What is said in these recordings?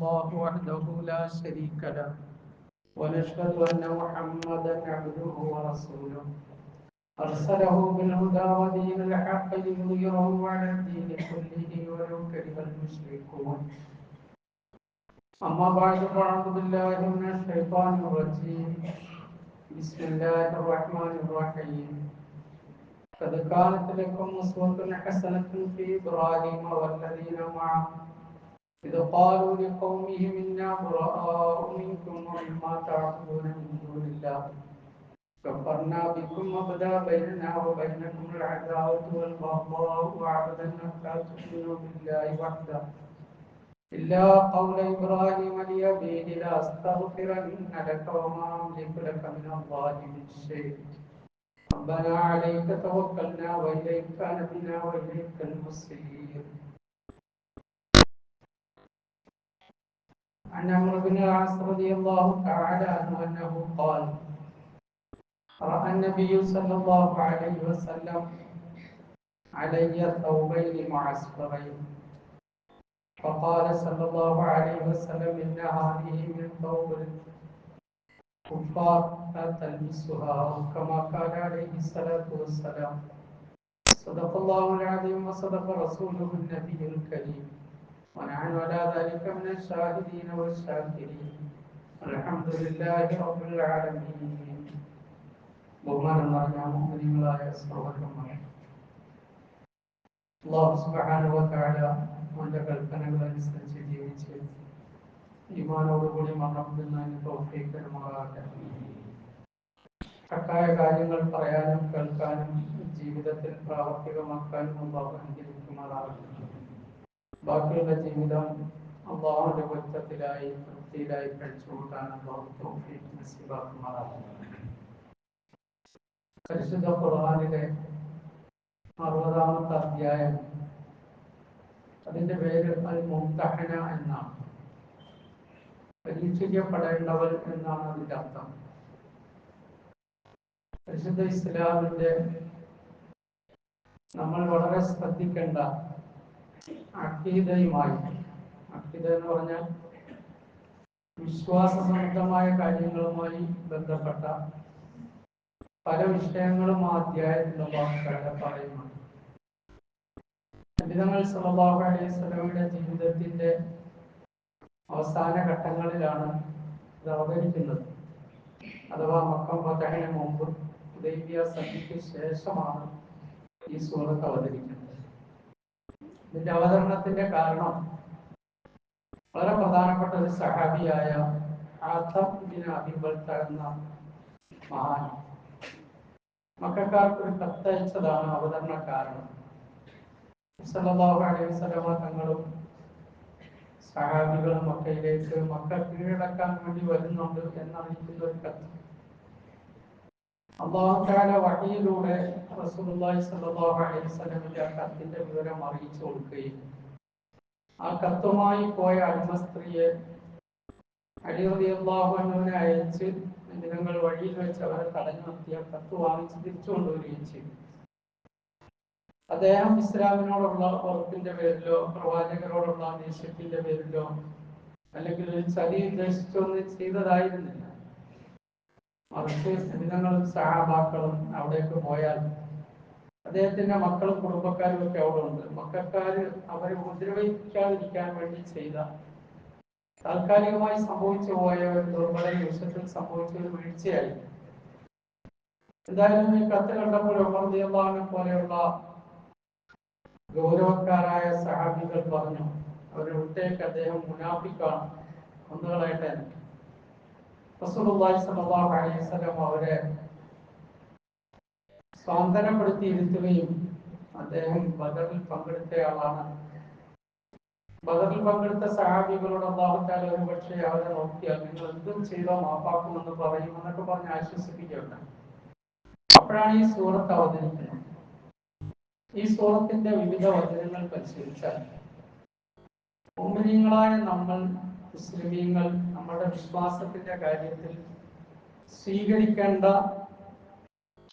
الله وحده لا شريك له ونشهد أن محمدا عبده ورسوله أرسله بالهدى ودين الحق ليظهره على الدين كله ولو كره المشركون أما بعد فأعوذ بالله من الشيطان الرجيم بسم الله الرحمن الرحيم قد كانت لكم أسوة حسنة في إبراهيم والذين معه إذ قالوا لقومهم إنا براء منكم ومما تعبدون من دون الله كفرنا بكم وبدا بيننا وبينكم العداوة والبغضاء وأبدا حتى تؤمنوا بالله وحده إلا قول إبراهيم لأبيه لأستغفرن لك وما أملك لك من الله من شيء ربنا عليك توكلنا وإليك أنبنا وإليك المصير. عن عمرو بن العاص رضي الله تعالى عنه أنه قال رأى النبي صلى الله عليه وسلم علي ثوبين معسكرين فقال صلى الله عليه وسلم إن هذه من ثوب الكفار لا تلبسها كما قال عليه الصلاة والسلام صدق الله العظيم وصدق رسوله النبي الكريم ونحن على ذلك من الشاهدين والشاكرين الحمد لله رب العالمين. ബഹുമാനമുള്ള മുഅ്മിനീങ്ങളായ സഹോദരന്മാരെ, അല്ലാഹു സുബ്ഹാനഹു വ തആല അവന്റെ കൽപ്പനകൾ അനുസരിച്ച് ജീവിച്ച് ഈമാനോടുകൂടി മരണപ്പെടുന്നതിന് തൗഫീഖ് നൽകുമാറാകട്ടെ. ഹക്കായ കാര്യങ്ങൾ പറയാനും കേൾക്കാനും ജീവിതത്തിൽ പ്രാവർത്തികമാക്കാനും അല്ലാഹു അനുഗ്രഹിക്കുമാറാകട്ടെ. ബാക്കിയുള്ള ജീവിതം അല്ലാഹുവിന്റെ പൊരുത്തത്തിലായി തൃപ്തിയിലായി കഴിച്ചുകൂട്ടാൻ അല്ലാഹു തൗഫീഖ് നസീബാക്കുമാറാകട്ടെ. പരിശുദ്ധ ഖുർആനിലെ 60-ാമത്തെ അധ്യായം, അതിന്റെ പേര് അൽ മുംതഹന എന്നാണ്. പരീക്ഷിക്കപ്പെടേണ്ടവൾ എന്നാണ് അതിന്റെ അർത്ഥം. പരിശുദ്ധ ഇസ്ലാമിന്റെ നമ്മൾ വളരെ ശ്രദ്ധിക്കേണ്ട അഖീദയുമായി, അഖീദ എന്ന് പറഞ്ഞാൽ വിശ്വാസ സംബന്ധമായ കാര്യങ്ങളുമായി ബന്ധപ്പെട്ട പല വിഷയങ്ങളും ആ അധ്യായത്തിൽ അല്ലാഹു പറയുന്നുണ്ട്. നബിതങ്ങൾ സല്ലല്ലാഹു അലൈഹി വസല്ലമയുടെ ജീവിതത്തിന്റെ അവസാന ഘട്ടങ്ങളിലാണ് ഇത് അവതരിക്കുന്നത്. അഥവാ മക്ക ഫതഹിന് മുമ്പ്, ഹുദൈബിയ സന്ധിക്ക് ശേഷമാണ് ഈ സൂറത്ത് അവതരിക്കുന്നത്. ഇതിന്റെ അവതരണത്തിന്റെ കാരണം വളരെ പ്രധാനപ്പെട്ട ഒരു സഹാബിയായ ആതബ് ബിൻ അബീ ബൽത എന്ന മഹാൻ മക്കക്കാർക്ക് ഒരു കത്തയച്ചതാണ് അവതരണ കാരണം. സല്ലല്ലാഹു അലൈഹി വസല്ലമ തങ്ങളും സഹാബികളും മക്കയിലേക്ക് മക്ക കീഴടക്കാൻ വേണ്ടി വരുന്നുണ്ട് എന്നറിയിക്കുന്ന ഒരു കത്ത് അല്ലാഹു തആല വഹയിലൂടെ റസൂലുള്ളാഹി സ്വല്ലല്ലാഹു അലൈഹി വസല്ലമയുടെ ആ കത്തിന്റെ വിവരം അറിയിച്ചു കൊടുക്കുകയും ആ കത്തുമായി പോയ അടിമ സ്ത്രീയെ അലി റളിയല്ലാഹു അൻഹുവിനെ അയച്ച് ജനങ്ങൾ വഴിയിൽ വെച്ച് അവരെ തടഞ്ഞു നിർത്തിയ കത്ത് വാങ്ങിച്ച് തിരിച്ചു കൊണ്ടുവരികയും ചെയ്തു. അദ്ദേഹം ഇസ്ലാമിനോടുള്ള ഉറപ്പിന്റെ പേരിലോ പ്രവാചകരോടുള്ള ദേഷ്യത്തിന്റെ പേരിലോ അല്ലെങ്കിൽ ഒരു ചതി ഉദ്ദേശിച്ചൊന്നും ചെയ്തതായിരുന്നില്ല. മറിച്ച് ജനങ്ങളും സഹാബാക്കളും അവിടേക്ക് പോയാൽ അദ്ദേഹത്തിന്റെ മക്കളും കുടുംബക്കാരും ഒക്കെ അവിടെ ഉണ്ട്. മക്കക്കാര് അവരെ ഉപദ്രവിക്കാതിരിക്കാൻ വേണ്ടി ചെയ്ത, താൽക്കാലികമായി സംഭവിച്ചു പോയ ഒരു ദുർബല നിമിഷത്തിൽ സംഭവിച്ച ഒരു വീഴ്ചയായി. എന്തായാലും ഈ കത്ത് കണ്ടപ്പോൾ ഉമർ റളിയല്ലാഹു അൻഹു പോലെയുള്ള ഗൗരവക്കാരായ സഹാബികൾ പറഞ്ഞു, അവരെ വിട്ടേക്ക്, അദ്ദേഹം മുനാഫിക്കാണ്, കൊന്നുകളയട്ടെ. റസൂലുള്ളാഹി സ്വല്ലല്ലാഹു അലൈഹി വസല്ലം അവരെ സ്വാന്തനപ്പെടുത്തി ഇരുത്തുകയും, അദ്ദേഹം ബദറിൽ പങ്കെടുത്തയാളാണ്, ബദറിൽ പങ്കെടുത്ത സഹാബികളോട് അല്ലാഹു തആല ഒരു പക്ഷേ അവരെ നോക്കിയാൽ നിങ്ങൾ എന്തും ചെയ്തോ മാപ്പാക്കുമെന്ന് പറയും എന്നൊക്കെ പറഞ്ഞ് ആശ്വസിപ്പിക്കുകയുണ്ടായി. അപ്പോഴാണ് ഈ സൂറത്ത് അവതരിക്കുന്നത്. ഈ സൂറത്തിന്റെ വിവിധ വചനങ്ങൾ പരിശോധിച്ചാൽ മുഅ്മിനീങ്ങളായ നമ്മൾ, മുസ്ലിമീങ്ങൾ, നമ്മുടെ വിശ്വാസത്തിന്റെ കാര്യത്തിൽ സ്വീകരിക്കേണ്ട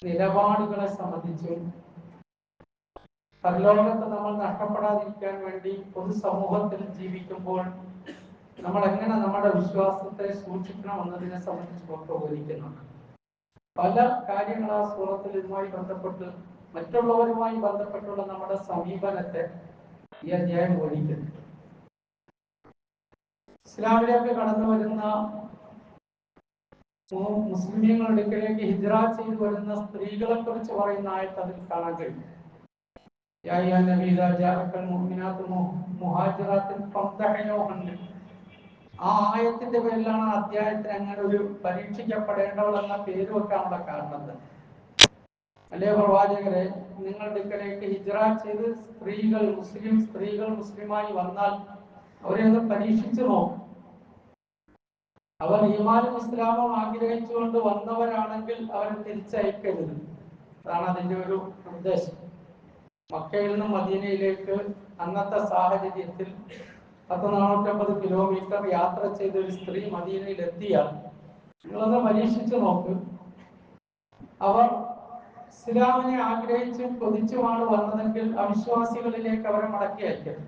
നിലപാടുകളെ സംബന്ധിച്ചും പരലോകത്ത് നമ്മൾ നഷ്ടപ്പെടാതിരിക്കാൻ വേണ്ടി പൊതുസമൂഹത്തിൽ ജീവിക്കുമ്പോൾ നമ്മൾ എങ്ങനെ നമ്മുടെ വിശ്വാസത്തെ സൂക്ഷിക്കണം എന്നതിനെ സംബന്ധിച്ച് വിവരിക്കുന്നുണ്ട്. പല കാര്യങ്ങൾ ആ സൂറത്തിൽ ഇതുമായി ബന്ധപ്പെട്ട് മറ്റുള്ളവരുമായി ബന്ധപ്പെട്ടുള്ള നമ്മുടെ സമീപനത്തെ ഈ അധ്യായം വിവരിക്കുന്നു. ഇസ്ലാമിലേക്ക് കടന്നു വരുന്ന മുസ്ലിങ്ങളുടെ അടുക്കലേക്ക് ഹിജ്റ ചെയ്തു വരുന്ന സ്ത്രീകളെ കുറിച്ച് പറയുന്ന ആയത്ത് അതിൽ കാണാൻ കഴിയും. ആ ആയത്തിന്റെ പേരിലാണ് അധ്യായത്തിന് അങ്ങനെ ഒരു പരീക്ഷിക്കപ്പെടേണ്ടവളെന്ന പേര് വെക്കാനുള്ള കാരണം. അല്ലേ പ്രവാചകരെ, നിങ്ങളുടെ അടുക്കലേക്ക് ഹിജ്റ ചെയ്ത് സ്ത്രീകൾ മുസ്ലിമായി വന്നാൽ അവരെ ഒന്ന് പരീക്ഷിച്ചു നോക്കും. അവർ ഈമാനും ഇസ്ലാമും ആഗ്രഹിച്ചുകൊണ്ട് വന്നവരാണെങ്കിൽ അവരെ തിരിച്ചയക്കരുത്. അതാണ് അതിന്റെ ഒരു നിർദ്ദേശം. മക്കയിൽ നിന്നും മദീനയിലേക്ക് അന്നത്തെ സാഹചര്യത്തിൽ 450 കിലോമീറ്റർ യാത്ര ചെയ്ത ഒരു സ്ത്രീ മദീനയിൽ എത്തിയാൽ നിങ്ങളൊന്ന് പരീക്ഷിച്ചു നോക്ക്. അവർ ഇസ്ലാമിനെ ആഗ്രഹിച്ച് കൊതിച്ചുമാണ് വന്നതെങ്കിൽ അവിശ്വാസികളിലേക്ക് അവരെ മടക്കി അയക്കരുത്.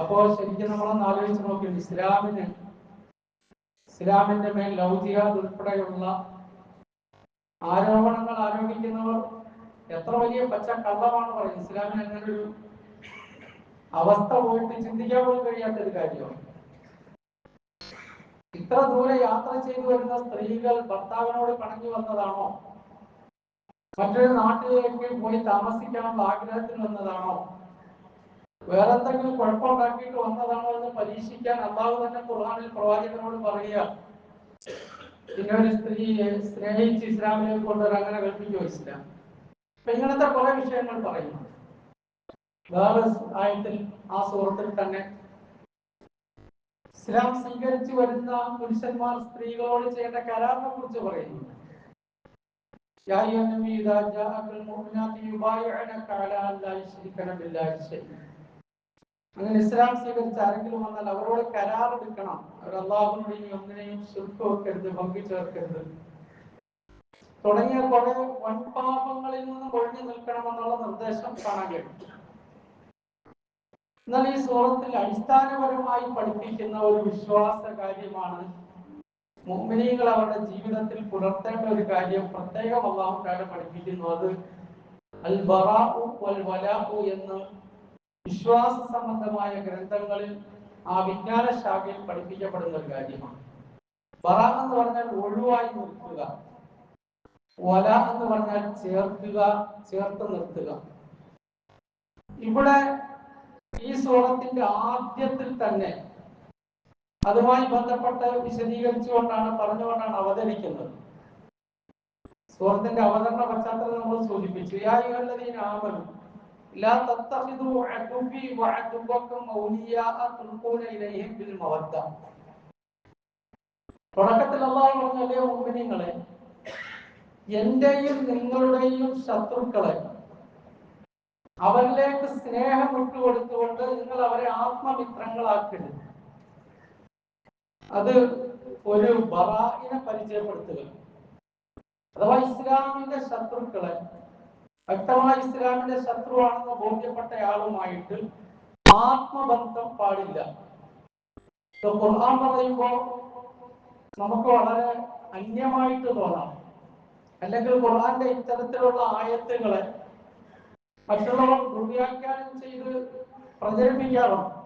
അപ്പോൾ ശരിക്കും നമ്മളൊന്ന് ആലോചിച്ച് നോക്കി, ഇസ്ലാമിന്റെ മേൽ ലൗകികാദ് ഉൾപ്പെടെയുള്ള ആരോപണങ്ങൾ ആരോപിക്കുന്നവർ എത്ര വലിയ പച്ച കള്ളമാണ് പറയുന്നത്. ഇസ്ലാമിന് അങ്ങനെ ഒരു അവസ്ഥ പോയിട്ട് ചിന്തിക്കാൻ പോലും കഴിയാത്തൊരു കാര്യമാണ്. ഇത്ര ദൂരെ യാത്ര ചെയ്തു വരുന്ന സ്ത്രീകൾ ഭർത്താവിനോട് പിണങ്ങി വന്നതാണോ? മറ്റൊരു നാട്ടിലേക്ക് പോയി താമസിക്കാനുള്ള ആഗ്രഹത്തിൽ വന്നതാണോ? വേറെന്തെങ്കിലും കുഴപ്പമുണ്ടാക്കിയിട്ട് വന്നതാണോ എന്ന് പരീക്ഷിക്കാൻ അല്ലാഹു തന്നെ ഖുർആനിൽ പ്രവാചകനോട് പറയുക. പിന്നെ ഒരു സ്ത്രീയെ സ്നേഹിച്ച് ഇസ്ലാമിലേക്ക് കൊണ്ടുവരാൻ അങ്ങനെ കൽപ്പിച്ചു ഇസ്ലാം. അപ്പൊ ഇങ്ങനത്തെ കുറെ വിഷയങ്ങൾ പറയുന്നു. വേറെ ആയത്തിൽ ആ സൂറത്തിൽ തന്നെ ഇസ്ലാം സ്വീകരിച്ചു വരുന്ന പുരുഷന്മാർ സ്ത്രീകളോട് ചെയ്യേണ്ട കരാറിനെ കുറിച്ച് പറയുന്നു. അങ്ങനെ ഇസ്ലാം സ്വീകരിച്ച ആരെങ്കിലും വന്നാൽ അവരോട് കരാറെടുക്കണം. അവർ അല്ലാഹുവിനെയും ഒന്നിനെയും ശിർക്ക് വെക്കരുത്, പങ്കു ചേർക്കരുത് തുടങ്ങിയ കുറെ വൻപാപങ്ങളിൽ നിന്നും ഒഴിഞ്ഞു നിൽക്കണമെന്നുള്ള നിർദ്ദേശം കാണാൻ കഴിയും. എന്നാൽ ഈ സൂറത്തിൽ അടിസ്ഥാനപരമായി പഠിപ്പിക്കുന്ന ഒരു വിശ്വാസ കാര്യമാണ് മുഅ്മിനീങ്ങൾ അവരുടെ ജീവിതത്തിൽ പുലർത്തേണ്ട ഒരു കാര്യം. പ്രത്യേകം അല്ലാഹു തആല പഠിപ്പിക്കുന്നു. അത് അൽ ബറാഉ വൽ വലാഉ എന്ന് വിശ്വാസ സംബന്ധമായ ഗ്രന്ഥങ്ങളിൽ ആ വിജ്ഞാന ശാഖയിൽ പഠിപ്പിക്കപ്പെടുന്ന ഒരു കാര്യമാണ്. ബറ എന്ന് പറഞ്ഞാൽ ഒഴിവായി നിർത്തുക, വല എന്ന് പറഞ്ഞാൽ ചേർത്ത് നിർത്തുക. ഇവിടെ ഈ സൂറത്തിന്റെ ആദ്യത്തിൽ തന്നെ അതുമായി ബന്ധപ്പെട്ട് വിശദീകരിച്ചുകൊണ്ടാണ് പറഞ്ഞുകൊണ്ടാണ് അവതരിക്കുന്നത്. സൂറത്തിന്റെ അവതരണ പശ്ചാത്തലം നമ്മൾ സൂചിപ്പിച്ചു. യാ അയ്യുഹല്ലദീന ആമനൂ ലാ തത്തഖിദൂ അദുവ്വി വഅദുവ്വക്കും ഔലിയാഅ തുൽഖൂന ഇലൈഹിം ബിൽ മവദ്ദ. തുടക്കത്തിൽ അല്ലാഹു പറഞ്ഞല്ലേ, മുഅ്മിനീങ്ങളെ, എന്റെയും നിങ്ങളുടെയും ശത്രുക്കളെ അവരിലേക്ക് സ്നേഹം വിട്ടുകൊടുത്തുകൊണ്ട് നിങ്ങൾ അവരെ ആത്മമിത്രങ്ങളാക്കരുത്. അത് ഒരു ബറാഇനെ പരിചയപ്പെടുത്തുക. അഥവാ ഇസ്ലാമിന്റെ ശത്രുക്കളെ, വ്യക്തമായി ഇസ്ലാമിന്റെ ശത്രുവാണെന്ന് ബോധ്യപ്പെട്ടയാളുമായിട്ട് ആത്മബന്ധം പാടില്ല. ഖുർആൻ പറയുമ്പോൾ നമുക്ക് വളരെ അന്യമായിട്ട് തോന്നാം. അല്ലെങ്കിൽ ഖുർആന്റെ ഇത്തരത്തിലുള്ള ആയത്തുകളെ മറ്റുള്ളവർ ദുർവ്യാഖ്യാനം ചെയ്ത് പ്രചരിപ്പിക്കാറുണ്ട്.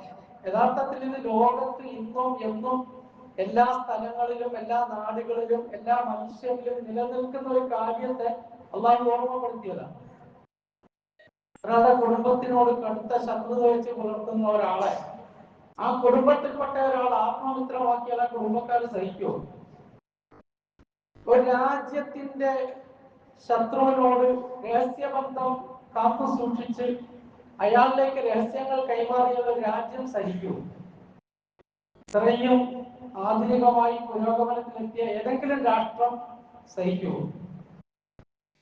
യഥാർത്ഥത്തിൽ ഇത് ലോകത്ത് ഇന്നും എന്നും എല്ലാ സ്ഥലങ്ങളിലും എല്ലാ നാടുകളിലും എല്ലാ മനുഷ്യരിലും നിലനിൽക്കുന്ന ഒരു കാര്യത്തെ അള്ളാഹു ഓർമ്മപ്പെടുത്തിയതാണ്. ഒരാളുടെ കുടുംബത്തിനോട് കടുത്ത ശത്രുത വെച്ച് പുലർത്തുന്ന ഒരാളെ ആ കുടുംബത്തിൽപ്പെട്ട ഒരാൾ ആത്മമിത്രമാക്കിയാൽ ആ കുടുംബക്കാർ സഹിക്കുമോ? ഒരു രാജ്യത്തിന്റെ ശത്രുവിനോട് രഹസ്യബന്ധം കാത്തു സൂക്ഷിച്ച് അയാളിലേക്ക് രഹസ്യങ്ങൾ കൈമാറിയ ഒരു രാജ്യം സഹിക്കൂ? ഇത്രയും ആധുനികമായി പുരോഗമനത്തിലെത്തിയ ഏതെങ്കിലും രാഷ്ട്രം സഹിക്കൂ?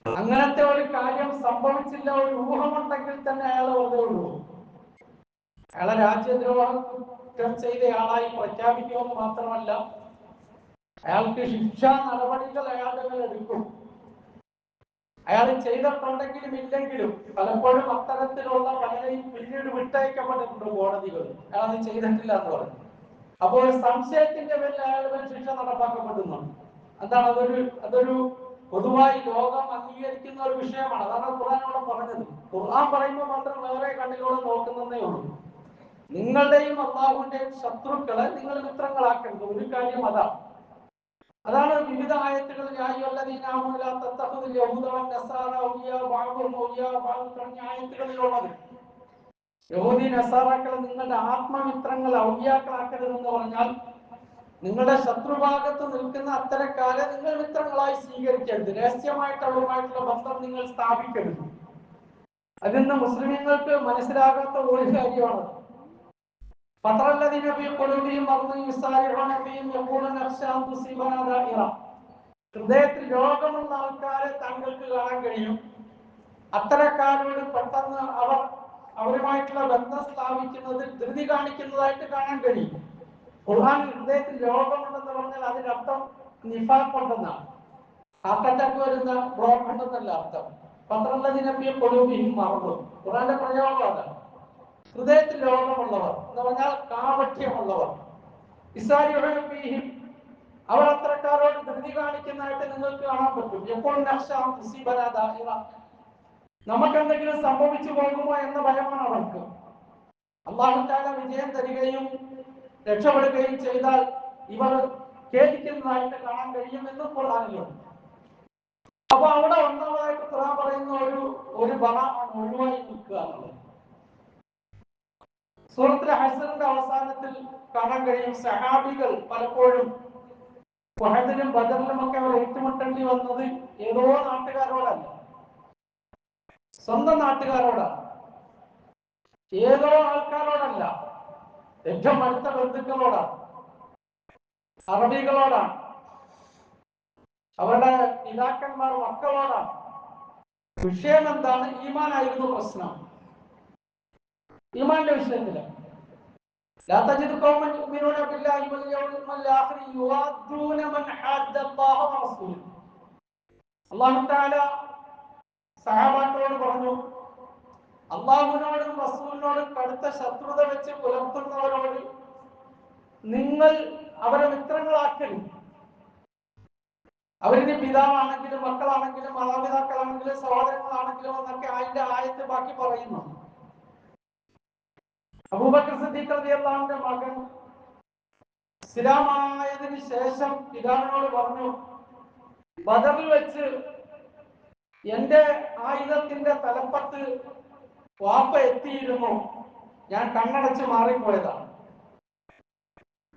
അങ്ങനത്തെ ഒരു കാര്യം സംഭവിച്ചില്ല. ഒരു ഊഹമുണ്ടെങ്കിൽ തന്നെ അയാളെ വെറുതെ ഉള്ളൂ. അയാളെ രാജ്യദ്രോഹം ചെയ്തയാളായി പ്രഖ്യാപിക്കുമെന്ന് മാത്രമല്ല, അയാൾക്ക് ശിക്ഷാ നടപടികൾ അയാളുടെ മേൽ എടുക്കും. അയാൾ ചെയ്തിട്ടുണ്ടെങ്കിലും ഇല്ലെങ്കിലും പലപ്പോഴും അത്തരത്തിലുള്ള പലരെയും പിന്നീട് വിട്ടയക്കപ്പെട്ടിട്ടുണ്ട് കോടതികൾ. അയാൾ ചെയ്തിട്ടില്ല എന്ന് പറഞ്ഞു. അപ്പോൾ സംശയത്തിന്റെ പേരിൽ അയാളുടെ ശിക്ഷ നടപ്പാക്കപ്പെടുന്നുണ്ട്. എന്താണ് അതൊരു പൊതുവായി ലോകം അംഗീകരിക്കുന്ന ഒരു വിഷയമാണ്. അതാണ് ഖുർആനോട് പറഞ്ഞത്. ഖുർആൻ പറയുമ്പോൾ മാത്രം വേറെ കണ്ണിലൂടെ നോക്കുന്നതേ ഉള്ളൂ. നിങ്ങളുടെയും അല്ലാഹുവിന്റെയും ശത്രുക്കളെ നിങ്ങൾ മിത്രങ്ങളാക്കരുത്. ഒരു കാര്യം അതാണ് വിവിധ ആയത്തുകളിൽ ആയത്തുകളിലുള്ളത്. യഹൂദി നസാറാക്കളെ നിങ്ങളുടെ ആത്മമിത്രങ്ങൾ ഔലിയാക്കളാക്കരുതെന്ന് പറഞ്ഞാൽ നിങ്ങളുടെ ശത്രുഭാഗത്ത് നിൽക്കുന്ന അത്തരക്കാരെ നിങ്ങൾ മിത്രങ്ങളായി സ്വീകരിക്കരുത്. രഹസ്യമായിട്ട് അവരുമായിട്ടുള്ള ബന്ധം നിങ്ങൾ സ്ഥാപിക്കരുത്. അതിന്ന് മുസ്ലിങ്ങൾക്ക് മനസ്സിലാകാത്ത ഒരു കാര്യമാണ്. ഹൃദയത്തിൽ രോഗമുള്ള ആൾക്കാരെ താങ്കൾക്ക് കാണാൻ കഴിയും. അത്തരക്കാരോട് പെട്ടെന്ന് അവരുമായിട്ടുള്ള ബന്ധം സ്ഥാപിക്കുന്നതിൽ ധൃതി കാണിക്കുന്നതായിട്ട് കാണാൻ കഴിയും. ഖുർആൻ ഹൃദയത്തിൽ രോഗമുണ്ടെന്ന് പറഞ്ഞാൽ അതിനർത്ഥം നിഫാഖ് ഉണ്ടെന്നാണ്. ഹാർട്ട് അറ്റാക്ക് വരുന്ന ബ്ലോക്ക് ഉണ്ടെന്നല്ല അർത്ഥം. പത്രള്ളതിനൊക്കെ പൊടുവിയും മറന്നു. ഖുർആന്റെ പ്രയോഗം അതാണ്. ഹൃദയത്തിൽ രോഗമുള്ളവർ എന്ന് പറഞ്ഞാൽ കാപട്യമുള്ളവർ. അവർ അത്തരക്കാരോട് ധൃതി കാണിക്കുന്നതായിട്ട് നിങ്ങൾക്ക് കാണാൻ പറ്റും. എപ്പോഴും നമുക്ക് എന്തെങ്കിലും സംഭവിച്ചു പോകുമോ എന്ന ഭയമാണ് അവർക്ക്. അല്ലാഹു തആല വിജയം തരികയും രക്ഷപ്പെടുകയും ചെയ്താൽ ഇവർ ഖേദിക്കുന്നതായിട്ട് കാണാൻ കഴിയുമെന്ന് ഖുർആനിലുണ്ട്. അപ്പൊ അവിടെ ഒന്നാമതായിട്ട് ഖുർആൻ പറയുന്ന ഒരു ബറാഅണ്, ഒഴിവായി നിൽക്കുക എന്നുള്ളത്. സൂറത്തുൽ ഹശ്റിന്റെ അവസാനത്തിൽ കാണാൻ കഴിയും സഹാബികൾ പലപ്പോഴും ഉഹദിലും ബദറിലും ഒക്കെ അവർ ഏറ്റുമുട്ടേണ്ടി വന്നത് ഏതോ നാട്ടുകാരോടല്ല, സ്വന്തം നാട്ടുകാരോടാണ്. ഏതോ ആൾക്കാരോടല്ല, ഏറ്റവും അടുത്ത ബന്ധുക്കളോടാണ്, അറബികളോടാണ്, അവരുടെ പിതാക്കന്മാർ മക്കളോടാണ്. വിഷയം എന്താണ്? ഈമാനായിരുന്നു പ്രശ്നം. ഈമാന്റെ വിഷയത്തില് അല്ലാഹു തആല സഹാബാക്കളോട് പറഞ്ഞു, അല്ലാഹുവിനോടും റസൂലിനോടും കടുത്ത ശത്രുത വെച്ച് പുലർത്തുന്നവരോട് നിങ്ങൾ അവരെ മിത്രങ്ങളാക്കരുത്. അവരിന് പിതാവാണെങ്കിലും മക്കളാണെങ്കിലും മാതാപിതാക്കളാണെങ്കിലും സഹോദരങ്ങളാണെങ്കിലും എന്നൊക്കെ അതിന്റെ ആയത്ത് ബാക്കി പറയുന്നു. അബൂബക്കർ സിദ്ദീഖ് റളിയല്ലാഹു അൻഹുവിന്റെ മകൻ ഇസ്ലാമായതിനു ശേഷം പിതാവിനോട് പറഞ്ഞു, ബദറിൽ വെച്ച് എന്റെ ആയുധത്തിന്റെ തലപ്പത്ത് വാപ്പ എത്തിയിരുന്നു, ഞാൻ കണ്ണടച്ച് മാറിപ്പോയതാണ്.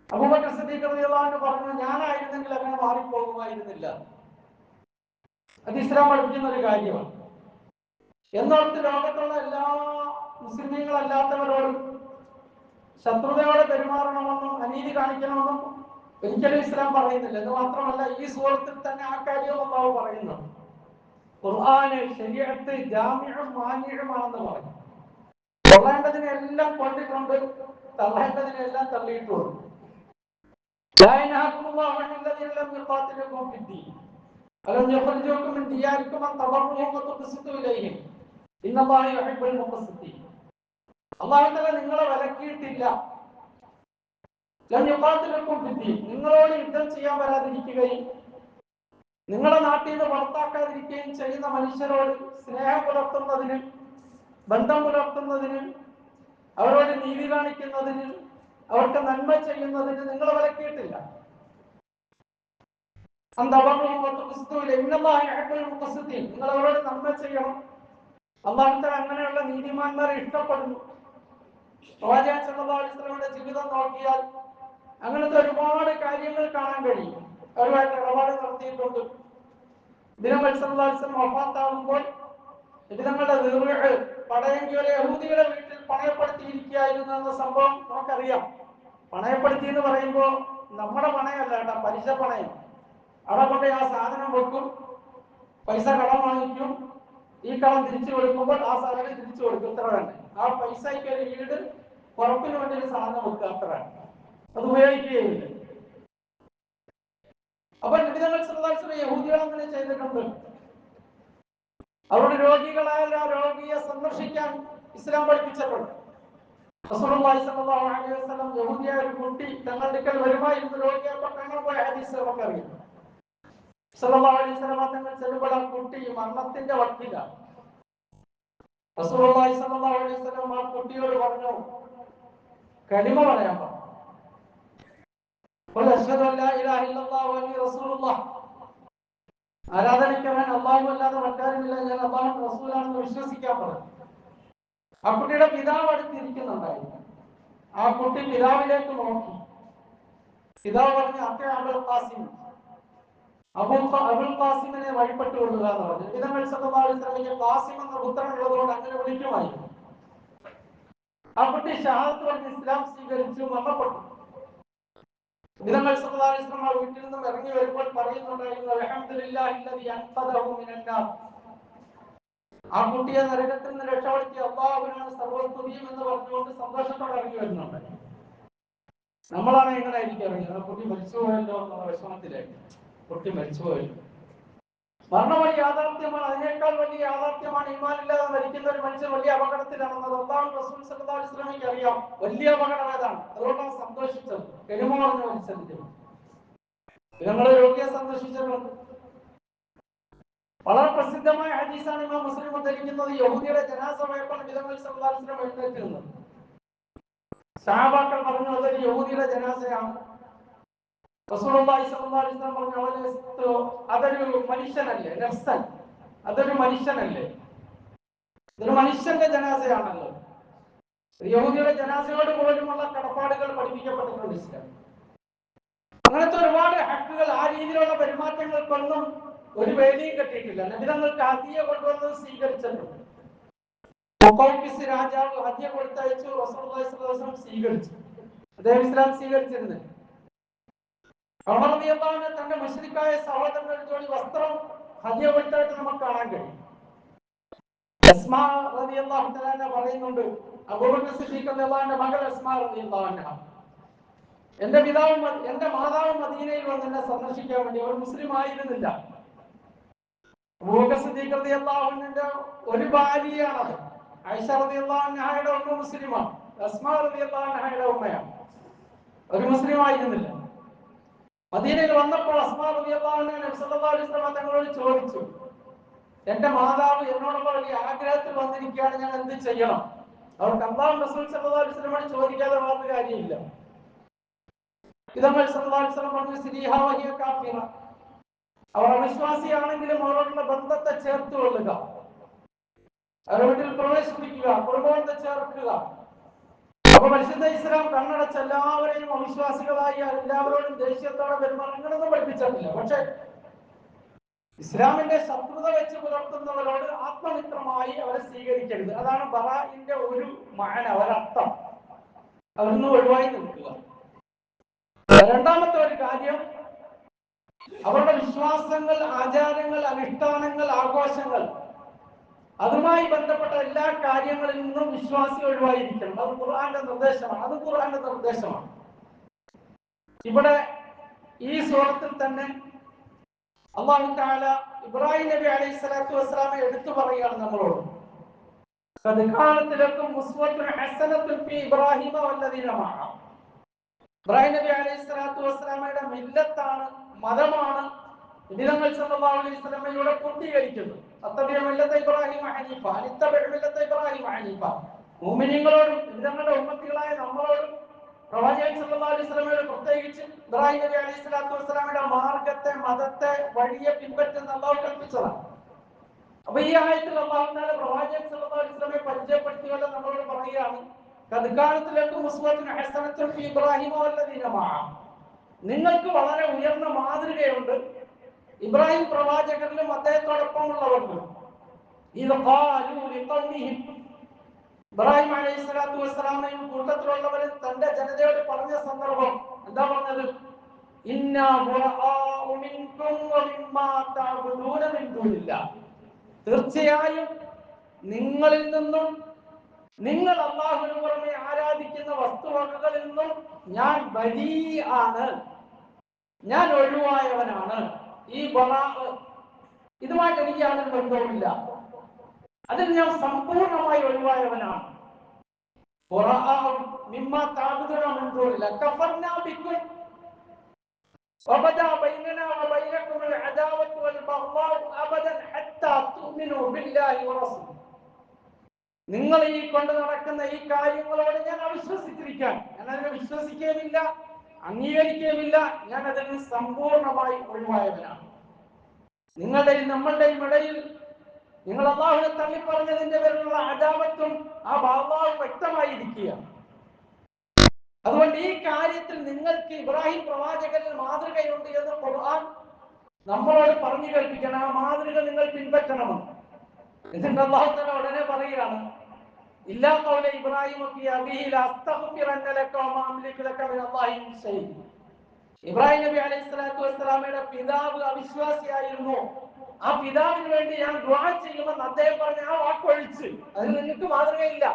അബൂബക്കർ സിദ്ദീഖ് റളിയല്ലാഹു അൻഹു പറഞ്ഞു, ഞാനായിരുന്നെങ്കിൽ അങ്ങനെ മാറിപ്പോകുമായിരുന്നില്ല. അത് ഇസ്ലാം പഠിപ്പിക്കുന്ന ഒരു കാര്യമാണ്. എന്നോർത്ത് ലോകത്തുള്ള എല്ലാ മുസ്ലിമീങ്ങളല്ലാത്തവരോടും ശത്രുതയോടെ പെരുമാറണമെന്നും അനീതി കാണിക്കണമെന്നും ഒരിക്കലും ഇസ്ലാം പറയുന്നില്ല. എന്ന് മാത്രമല്ല, ഈ സൂറത്തിൽ തന്നെ ആ കാര്യം അല്ലാഹു പറയുന്നുണ്ട്. ഖുർആന് ശരീഅത്ത് ജാമിഉം മാനിഉമാണെന്ന് പറഞ്ഞു. കൊള്ളേണ്ടതിനെല്ലാം കൊണ്ടിട്ടുണ്ട്, തള്ളേണ്ടതിനെല്ലാം തള്ളിയിട്ടുണ്ട്. لا ينهاكم الله عن الذين لم يقاتلوكم في الدين ولم يخرجوكم من دياركم أن تبروهم وتقسطوا إليهم إن الله يحب المقسطين. അല്ലാഹു തആല നിങ്ങളെ വിലക്കിയിട്ടില്ല. ലം യുഖാതിലുക്കും ഫിദ്ദീൻ, നിങ്ങളോട് യുദ്ധം ചെയ്യാൻ വരാതിരിക്കുകയും നിങ്ങളെ നാട്ടിൽ നിന്ന് പുറത്താക്കാതിരിക്കുകയും ചെയ്യുന്ന മനുഷ്യരോട് സ്നേഹം പുലർത്തുന്നതിന്, ബന്ധം പുലർത്തുന്നതിന്, അവരോട് നീതി കാണിക്കുന്നതിന്, അവർക്ക് നന്മ ചെയ്യുന്നതിന് നിങ്ങളെ വിലക്കിയിട്ടില്ല. നിങ്ങൾ അവരോട് നന്മ ചെയ്യണം. അല്ലാഹു തആല അങ്ങനെയുള്ള നീതിമാന്മാരെ ഇഷ്ടപ്പെടുന്നു. പ്രവാചകൻ സല്ലല്ലാഹു അലൈഹി വസല്ലമയുടെ ജീവിതം നോക്കിയാൽ അങ്ങനത്തെ ഒരുപാട് കാര്യങ്ങൾ കാണാൻ കഴിയും. അവരുമായിട്ട് ഇടപാട് നടത്തിയിട്ടുണ്ട്. നബി സല്ലല്ലാഹു അലൈഹി വസല്ലം വഫാത്താകുമ്പോൾ നബിതങ്ങളുടെ പടയെങ്കിൽ ഒരു യഹൂദിയുടെ വീട്ടിൽ പണയപ്പെടുത്തിയിരിക്കുകയായിരുന്നു എന്ന സംഭവം നമുക്കറിയാം. പണയപ്പെടുത്തി എന്ന് പറയുമ്പോൾ നമ്മുടെ പണയമല്ല കേട്ടോ, പലിശ പണയം. അവിടെ കൊണ്ട് ആ സാധനം വെക്കും, പൈസ കടം വാങ്ങിക്കും, ഈ കടം തിരിച്ചു കൊടുക്കുമ്പോൾ ആ സാധനം തിരിച്ചു കൊടുക്കും, ഇത്ര തന്നെ. ആ പൈസയ്ക്ക് ഒരു വീട് ഉറപ്പിന് വേണ്ടി ഒരു സാധനം വെക്കുക, അത്ര. അത് ഉപയോഗിക്കുകയില്ല. അപ്പൊ നബി തങ്ങൾ സല്ലല്ലാഹു അലൈഹി വസല്ലം യഹൂദികൾ അങ്ങനെ ചെയ്തിട്ടുണ്ട്. അവരുടെ രോഗികളായ ആ രോഗിയെ സന്ദർശിക്കാൻ ഇസ്ലാം പഠിപ്പിച്ചിട്ടുണ്ട്. റസൂലുള്ളാഹി സ്വല്ലല്ലാഹു അലൈഹി വസല്ലം യഹൂദിയായ ഒരു കുട്ടി തങ്ങളുടെ അടുക്കൽ വരുമായിരുന്നു. രോഗിയായപ്പോൾ തങ്ങൾ പോയ ഹദീസ് നമുക്കറിയാം. സല്ലല്ലാഹു അലൈഹി വസല്ലം തങ്ങൾ ചെല്ലുമ്പോൾ ആ കുട്ടി മരണത്തിന്റെ വക്കിലാണ്. റസൂലുള്ളാഹി സ്വല്ലല്ലാഹു അലൈഹി വസല്ലം ആ കുട്ടിയോട് പറഞ്ഞു, കലിമ പറയാൻ പറഞ്ഞു. അശ്ഹദു അല്ലാ ഇലാഹ ഇല്ലല്ലാഹു വ അന്നി റസൂലുള്ളാഹ്, ആരാധനയ്ക്കവൻ അല്ലാഹു അല്ലാതെ മറ്റാരുമില്ല, ഞാൻ അല്ലാഹുവിന്റെ റസൂലാണെന്ന് വിശ്വസിക്കാൻ പറഞ്ഞു. ആ കുട്ടിയുടെ പിതാവ് അടുത്തിരിക്കുന്നുണ്ടായിരുന്നു. ആ കുട്ടി പിതാവിലേക്ക് നോക്കി. പിതാവ് പറഞ്ഞു, അത്തേ അബുൽ ഖാസിം, അബുൽ ഖാസിമിനെ വഴിപ്പെട്ടു കൊള്ളുക എന്ന് പറഞ്ഞു. നബി സല്ലല്ലാഹു അലൈഹി വസല്ലം ഖാസിം എന്ന പുത്രൻ ഉള്ളതുകൊണ്ട് അങ്ങനെ വിളിക്കുമായിരുന്നു. ആ കുട്ടി ഷഹാദത്ത് പറഞ്ഞ് ഇസ്ലാം സ്വീകരിച്ചു, മരണപ്പെട്ടു. നബി സല്ലല്ലാഹു അലൈഹി വസല്ലം വീട്ടിൽ നിന്നും ഇറങ്ങി വരുമ്പോൾ പറയുന്നുണ്ടായിരുന്നു, അൽഹംദുലില്ലാഹി അല്ലദീ അൻഖദഹു മിനൻ നാർ, ആ കുട്ടിയെ നരകത്തിൽ നിന്ന് രക്ഷപ്പെടുത്തിയ അല്ലാഹുവിനാണ് സർവ്വസ്തുതിയും എന്ന് പറഞ്ഞുകൊണ്ട് സന്തോഷത്തോടെ ഇറങ്ങി വരുന്നുണ്ട്. നമ്മളാണ് എങ്ങനെ ആയിരിക്കും അറിയുന്നത്? കുട്ടി മരിച്ചുപോയല്ലോ എന്നുള്ള വിഷമത്തിലേക്ക്. കുട്ടി മരിച്ചുപോയല്ലോ. മരണം വലിയ യാഥാർത്ഥ്യമാണ്. അതിനേക്കാൾ വലിയ യാഥാർത്ഥ്യമാണ് ഈമാനില്ലാതെ മരിക്കുന്ന ഒരു മനുഷ്യൻ വലിയ അപകടത്തിലാണെന്നത് അല്ലാഹു റസൂൽ സല്ലല്ലാഹു അലൈഹി വസല്ലമയ്ക്ക് അറിയാം. വലിയ അപകടം ഏതാണ്? അതുകൊണ്ടാണ് സന്തോഷിച്ചത്. കലിമ പറഞ്ഞ് മരിച്ചതിന്റെ ഞങ്ങൾ രോഗിയെ സന്ദർശിച്ചിട്ടുണ്ട്. വളരെ പ്രസിദ്ധമായ ഹദീസാണ് ഇമാം മുസ്ലിം ഉദ്ധരിക്കുന്നത്. യഹൂദിയുടെ ജനാസ പോയപ്പോൾ നബി സല്ലല്ലാഹു അലൈഹി വസല്ലം എഴുന്നേറ്റ് നിന്നു. സഹാബാക്കൾ പറഞ്ഞു, അതൊരു യഹൂദിയുടെ ജനാസയാണ്. റസൂലുള്ളാഹി സ്വല്ലല്ലാഹു അലൈഹി വസല്ലം പറഞ്ഞു, അതൊരു മനുഷ്യനല്ലേ, നഫ്സൻ, അതൊരു മനുഷ്യനല്ലേ, ഇതൊരു മനുഷ്യന്റെ ജനാസയാണല്ലോ. യഹൂദിയുടെ ജനാസയോട് പോലുമുള്ള കടപ്പാടുകൾ പഠിപ്പിക്കപ്പെട്ടിട്ടുണ്ട് ഇസ്ലാം. അങ്ങനത്തെ ഒരുപാട് ഹക്കുകൾ, ആ രീതിയിലുള്ള പെരുമാറ്റങ്ങൾക്കൊന്നും ഒരു വേദിയും കെട്ടിയിട്ടില്ല. നബി തങ്ങൾക്ക് ഹദിയ കൊണ്ടുവന്നത് സ്വീകരിച്ചിട്ടുണ്ട്. രാജാവ് ഹദിയ കൊടുത്തയച്ചു, റസൂലുള്ളാഹി സ്വല്ലല്ലാഹു അലൈഹി വസല്ലം സ്വീകരിച്ചു. അദ്ദേഹം ഇസ്ലാം സ്വീകരിച്ചിരുന്നു. ഉമർ റളിയല്ലാഹു അൻഹു തന്റെ മുശ്രിക്കായ സഹോദരന്റെ ജോലി വസ്ത്രം ഹദിയ കൊടുത്തായിട്ട് നമുക്ക് കാണാൻ കഴിയും. അസ്മാ റളിയല്ലാഹു തആല പറയുന്നുണ്ട്, അബൂബക്കർ സിദ്ദീഖ് റളിയല്ലാഹു അൻഹു മകൾ അസ്മാ റളിയല്ലാഹു അൻഹ, എന്റെ മാതാവ് മദീനയിൽ വന്ന് എന്നെ സന്ദർശിക്കാൻ വേണ്ടി, അവർ മുസ്ലിം ആയിരുന്നില്ല. അബൂബക്കർ സിദ്ദീഖ് റളിയല്ലാഹു അൻഹുവിന്റെ ഒരു ഭാര്യയാണ് ആയിഷ റളിയല്ലാഹു അൻഹയുടെ ഉമ്മ മുസ്ലിമാണ്. അസ്മാ റളിയല്ലാഹു അൻഹയുടെ ഉമ്മയാണ്. ഒരു മുസ്ലിം ആയിരുന്നില്ല. മദീനയിൽ വന്നപ്പോൾ അസ്മാ റളിയല്ലാഹു അൻഹ നബി സല്ലല്ലാഹു അലൈഹി വസല്ലം തങ്ങളോട് ചോദിച്ചു, എന്റെ മാതാവ് എന്നോടുള്ള വലിയ ആഗ്രഹത്തിൽ വന്നിരിക്കുകയാണ്, ഞാൻ എന്ത് ചെയ്യണം? അവർക്ക് അല്ലാഹു റസൂൽ സല്ലല്ലാഹു അലൈഹി വസല്ലം ചോദിക്കാതെ വേറൊരു കാര്യമില്ല. ഇതങ്ങൾ സല്ലല്ലാഹു അലൈഹി വസല്ലം പറഞ്ഞു, സിരിഹാ വഹിയ കാഫിറ, അവർ അവിശ്വാസിയാണെങ്കിലും അവരോടുള്ള ബന്ധത്തെ ചേർത്ത് കൊള്ളുക, അവരുടെ വീട്ടിൽ പ്രവേശിപ്പിക്കുക, കുടുംബത്തെ ചേർക്കുക. അപ്പൊ പരിശുദ്ധ ഇസ്ലാം കണ്ണടച്ച് എല്ലാവരെയും അവിശ്വാസികളായി എല്ലാവരോടും ദേഷ്യത്തോടെ പെരുമാറാൻ അങ്ങനെയൊന്നും പഠിപ്പിച്ചിട്ടില്ല. പക്ഷെ ഇസ്ലാമിന്റെ ശത്രുത വെച്ച് പുലർത്തുന്നവരോട് ആത്മമിത്രമായി അവരെ സ്വീകരിക്കരുത്. അതാണ് ബറാഇന്റെ ഒരു മഅന, ഒരർത്ഥം. അവരൊന്നും ഒഴിവായി നിൽക്കുക. രണ്ടാമത്തെ ഒരു കാര്യം, അവരുടെ വിശ്വാസങ്ങൾ, ആചാരങ്ങൾ, അനുഷ്ഠാനങ്ങൾ, ആഘോഷങ്ങൾ, അതുമായി ബന്ധപ്പെട്ട എല്ലാ കാര്യങ്ങളിൽ നിന്നും വിശ്വാസി ഒഴിവായിരിക്കണം. അത് ഖുർആന്റെ നിർദ്ദേശമാണ്. ഇവിടെ ഈ സൂറത്തിൽ തന്നെ അല്ലാഹു തആല ഇബ്രാഹിം നബി അലൈഹി സ്വലാത്തു വസ്സലാമെ എടുത്തു പറയുകയാണ് നമ്മളോട്. ഖദ് കാനത് ലക്കും ഉസ്വത്തുൻ ഹസനത്തുൻ ഫീ ഇബ്രാഹിമ വല്ലദീന മഅ. ഇബ്രാഹിം നബി അലൈഹി സ്വലാത്തു വസ്സലാമയുടെ മില്ലത്താണ്, മതമാണ് നബി സല്ലല്ലാഹു അലൈഹി വസല്ലമയുടെ പൂർത്തീകരിക്കുന്നത്. അത്തബിയ മില്ലത്ത ഇബ്രാഹിം ഹനീഫ, അനിത്തബിഅ മില്ലത്ത ഇബ്രാഹിം ഹനീഫ. മുഅ്മിനീങ്ങളോടും നബിയുടെ ഉമ്മത്തികളായ നമ്മളോടും പ്രവാചകൻ സല്ലല്ലാഹു അലൈഹി വസല്ലമയോട് പ്രത്യേകിച്ച് ഇബ്രാഹിം നബി അലൈഹി സ്വലാത്തു വസ്സലാമയുടെ മാർഗത്തെ, മതത്തെ, വഴിയെ പിൻപറ്റുന്ന അല്ലാഹു കൽപ്പിച്ചതാണ്. അപ്പൊ ഈ ആയത്തിൽ അല്ലാഹു തആല പ്രവാചകൻ സല്ലല്ലാഹു അലൈഹി വസല്ലമയെ പരിചയപ്പെടുത്തിയല്ലോ നമ്മളോട് പറയുകയാണ്, ഖദ് കാനത് ലക്കും ഉസ്വത്തുൻ ഹസനത്തുൻ ഫീ ഇബ്രാഹിമ വല്ലദീന മഅ. നിങ്ങൾക്ക് വളരെ ഉയർന്ന മാതൃകയുണ്ട് ഇബ്രാഹിം പ്രവാചകരിലും അദ്ദേഹത്തോടൊപ്പം ഉള്ളവർക്കും. ഇത് ഖാലു ലിഖൗമിഹിം, ഇബ്രാഹിം അലൈഹി സ്വലാത്തു വസ്സലാമയും കൂട്ടത്തിലുള്ളവരും തന്റെ ജനതയോട് പറഞ്ഞ സന്ദർഭം എന്താ പറഞ്ഞത്? ഇന്നാ ബുറആഉ മിൻകും വമിമ്മാ തഅബുദൂന മിൻ ദൂനില്ലാഹ്, തീർച്ചയായും നിങ്ങളിൽ നിന്നും നിങ്ങൾ അല്ലാഹുവിന് പുറമെ ആരാധിക്കുന്ന വസ്തുവകകളിൽ നിന്നും ഞാൻ ബരീആണ്, ഞാൻ ഒഴിവായവനാണ്. ഈ ബറാഅ്, ഇതുമായിട്ട് എനിക്ക് യാതൊരു ബന്ധവുമില്ല. അതിൽ ഞാൻ സമ്പൂർണമായി ഒഴിവായവനാണ്. നിങ്ങൾ ഈ കൊണ്ട് നടക്കുന്ന ഈ കാര്യങ്ങളോട് ഞാൻ അവിശ്വസിച്ചിരിക്കാൻ, ഞാൻ അതിനെ വിശ്വസിക്കുകയുമില്ല, അംഗീകരിക്കുകയുമില്ല. ഞാൻ അതിൽ സമ്പൂർണമായി ഒഴിവായവനാണ്. നിങ്ങളുടെയും നമ്മളുടെയും ഇടയിൽ നിങ്ങൾ അല്ലാഹുവിനെ തള്ളിപ്പറഞ്ഞതിന്റെ പേരിലുള്ള അദാവത്തും ആ അല്ലാഹു വ്യക്തമായിരിക്കുക. അതുകൊണ്ട് ഈ കാര്യത്തിൽ നിങ്ങൾക്ക് ഇബ്രാഹിം പ്രവാചകനിൽ മാതൃകയുണ്ട് എന്ന് ഖുർആൻ നമ്മളോട് പറഞ്ഞു കേൾപ്പിക്കണം. ആ മാതൃക നിങ്ങൾ പിൻപറ്റണമെന്ന്. എന്നിട്ട് അല്ലാഹു തആല ഉടനെ പറയുകയാണ്, ഇല്ലാ ഖൗല ഇബ്രാഹിം ഫീ അബീഹി ലഅസ്തഗ്ഫിറന്ന ലക വമാ അംലികു ലക മിനല്ലാഹി മിൻ ശൈഇ. ഇബ്രാഹിം നബി അലൈഹി സ്വലാത്തു വസ്സലാമയുടെ പിതാവ് അവിശ്വാസിയായിരുന്നു. ആ പിതാവിന് വേണ്ടി ഞാൻ ദുആ ചെയ്യുമെന്ന് അദ്ദേഹം പറഞ്ഞ ആ വാക്കൊഴിച്ച് അതിൽ നിങ്ങൾക്ക് മാതൃകയില്ല.